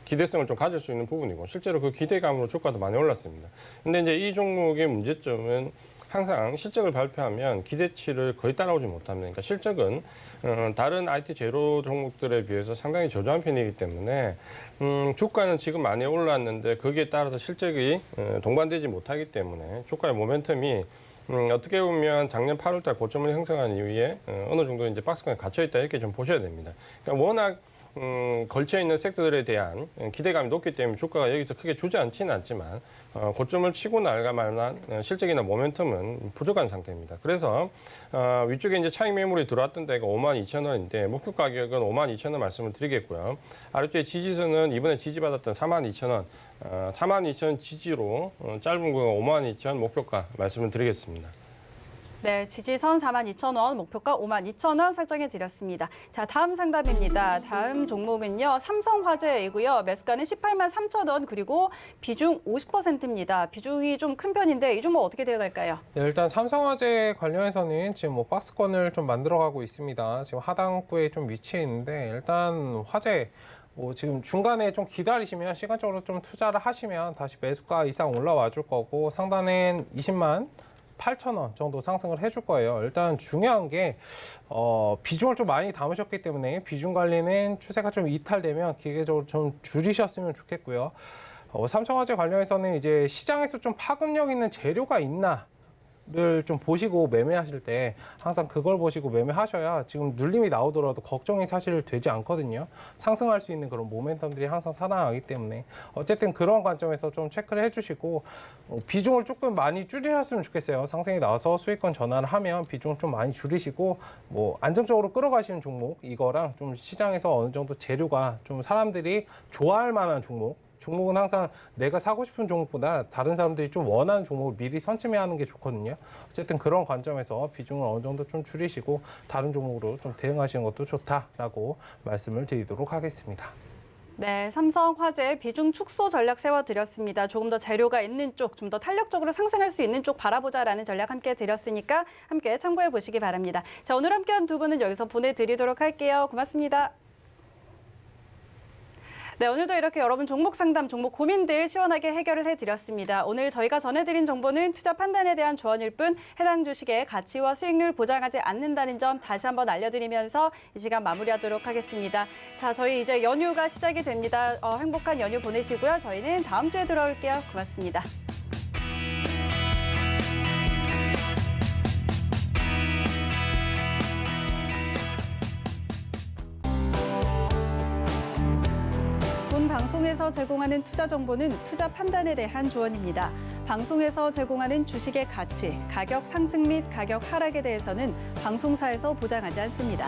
기대성을 좀 가질 수 있는 부분이고 실제로 그 기대감으로 주가도 많이 올랐습니다. 근데 이제 이 종목의 문제점은 항상 실적을 발표하면 기대치를 거의 따라오지 못합니다. 그러니까 실적은 다른 IT 재료 종목들에 비해서 상당히 저조한 편이기 때문에 주가는 지금 많이 올랐는데 거기에 따라서 실적이 동반되지 못하기 때문에 주가의 모멘텀이 어떻게 보면 작년 8월달 고점을 형성한 이후에 어느 정도 이제 박스권에 갇혀 있다 이렇게 좀 보셔야 됩니다. 그러니까 워낙 걸쳐 있는 섹터들에 대한 기대감이 높기 때문에 주가가 여기서 크게 주저앉지는 않지만 고점을 치고 나갈 만한 실적이나 모멘텀은 부족한 상태입니다. 그래서 위쪽에 이제 차익 매물이 들어왔던 데가 52,000원인데 목표 가격은 52,000원 말씀을 드리겠고요. 아래쪽에 지지선은 이번에 지지받았던 42,000원, 42,000원 지지로 짧은 거 52,000원 목표가 말씀을 드리겠습니다. 네, 지지선 42,000원, 목표가 52,000원 설정해 드렸습니다. 자, 다음 상담입니다. 다음 종목은요, 삼성화재이고요. 매수가는 18만 3,000원, 그리고 비중 50%입니다. 비중이 좀 큰 편인데 이 종목 어떻게 대응할까요? 네, 일단 삼성화재 관련해서는 지금 뭐 박스권을 좀 만들어가고 있습니다. 지금 하단구에 좀 위치해 있는데 일단 화재 지금 중간에 좀 기다리시면 시간적으로 좀 투자를 하시면 다시 매수가 이상 올라와 줄 거고 상단엔 20만 8,000원 정도 상승을 해줄 거예요. 일단 중요한 게 비중을 좀 많이 담으셨기 때문에 비중 관리는 추세가 좀 이탈되면 기계적으로 좀 줄이셨으면 좋겠고요. 삼성화재 관련해서는 이제 시장에서 좀 파급력 있는 재료가 있나 를 좀 보시고 매매하실 때 항상 그걸 보시고 매매하셔야 지금 눌림이 나오더라도 걱정이 사실 되지 않거든요. 상승할 수 있는 그런 모멘텀들이 항상 살아나기 때문에 어쨌든 그런 관점에서 좀 체크를 해주시고 비중을 조금 많이 줄이셨으면 좋겠어요. 상승이 나와서 수익권 전환을 하면 비중을 좀 많이 줄이시고 뭐 안정적으로 끌어가시는 종목 이거랑 좀 시장에서 어느 정도 재료가 좀 사람들이 좋아할 만한 종목은 항상 내가 사고 싶은 종목보다 다른 사람들이 좀 원하는 종목을 미리 선점해하는 게 좋거든요. 어쨌든 그런 관점에서 비중을 어느 정도 좀 줄이시고 다른 종목으로 좀 대응하시는 것도 좋다라고 말씀을 드리도록 하겠습니다. 네, 삼성화재 비중 축소 전략 세워드렸습니다. 조금 더 재료가 있는 쪽, 좀 더 탄력적으로 상승할 수 있는 쪽 바라보자라는 전략 함께 드렸으니까 함께 참고해 보시기 바랍니다. 자, 오늘 함께한 두 분은 여기서 보내드리도록 할게요. 고맙습니다. 네, 오늘도 이렇게 여러분 종목 상담, 종목 고민들 시원하게 해결을 해드렸습니다. 오늘 저희가 전해드린 정보는 투자 판단에 대한 조언일 뿐 해당 주식의 가치와 수익률 보장하지 않는다는 점 다시 한번 알려드리면서 이 시간 마무리하도록 하겠습니다. 자, 저희 이제 연휴가 시작이 됩니다. 행복한 연휴 보내시고요. 저희는 다음 주에 돌아올게요. 고맙습니다. 본 방송에서 제공하는 투자 정보는 투자 판단에 대한 조언입니다. 방송에서 제공하는 주식의 가치, 가격 상승 및 가격 하락에 대해서는 방송사에서 보장하지 않습니다.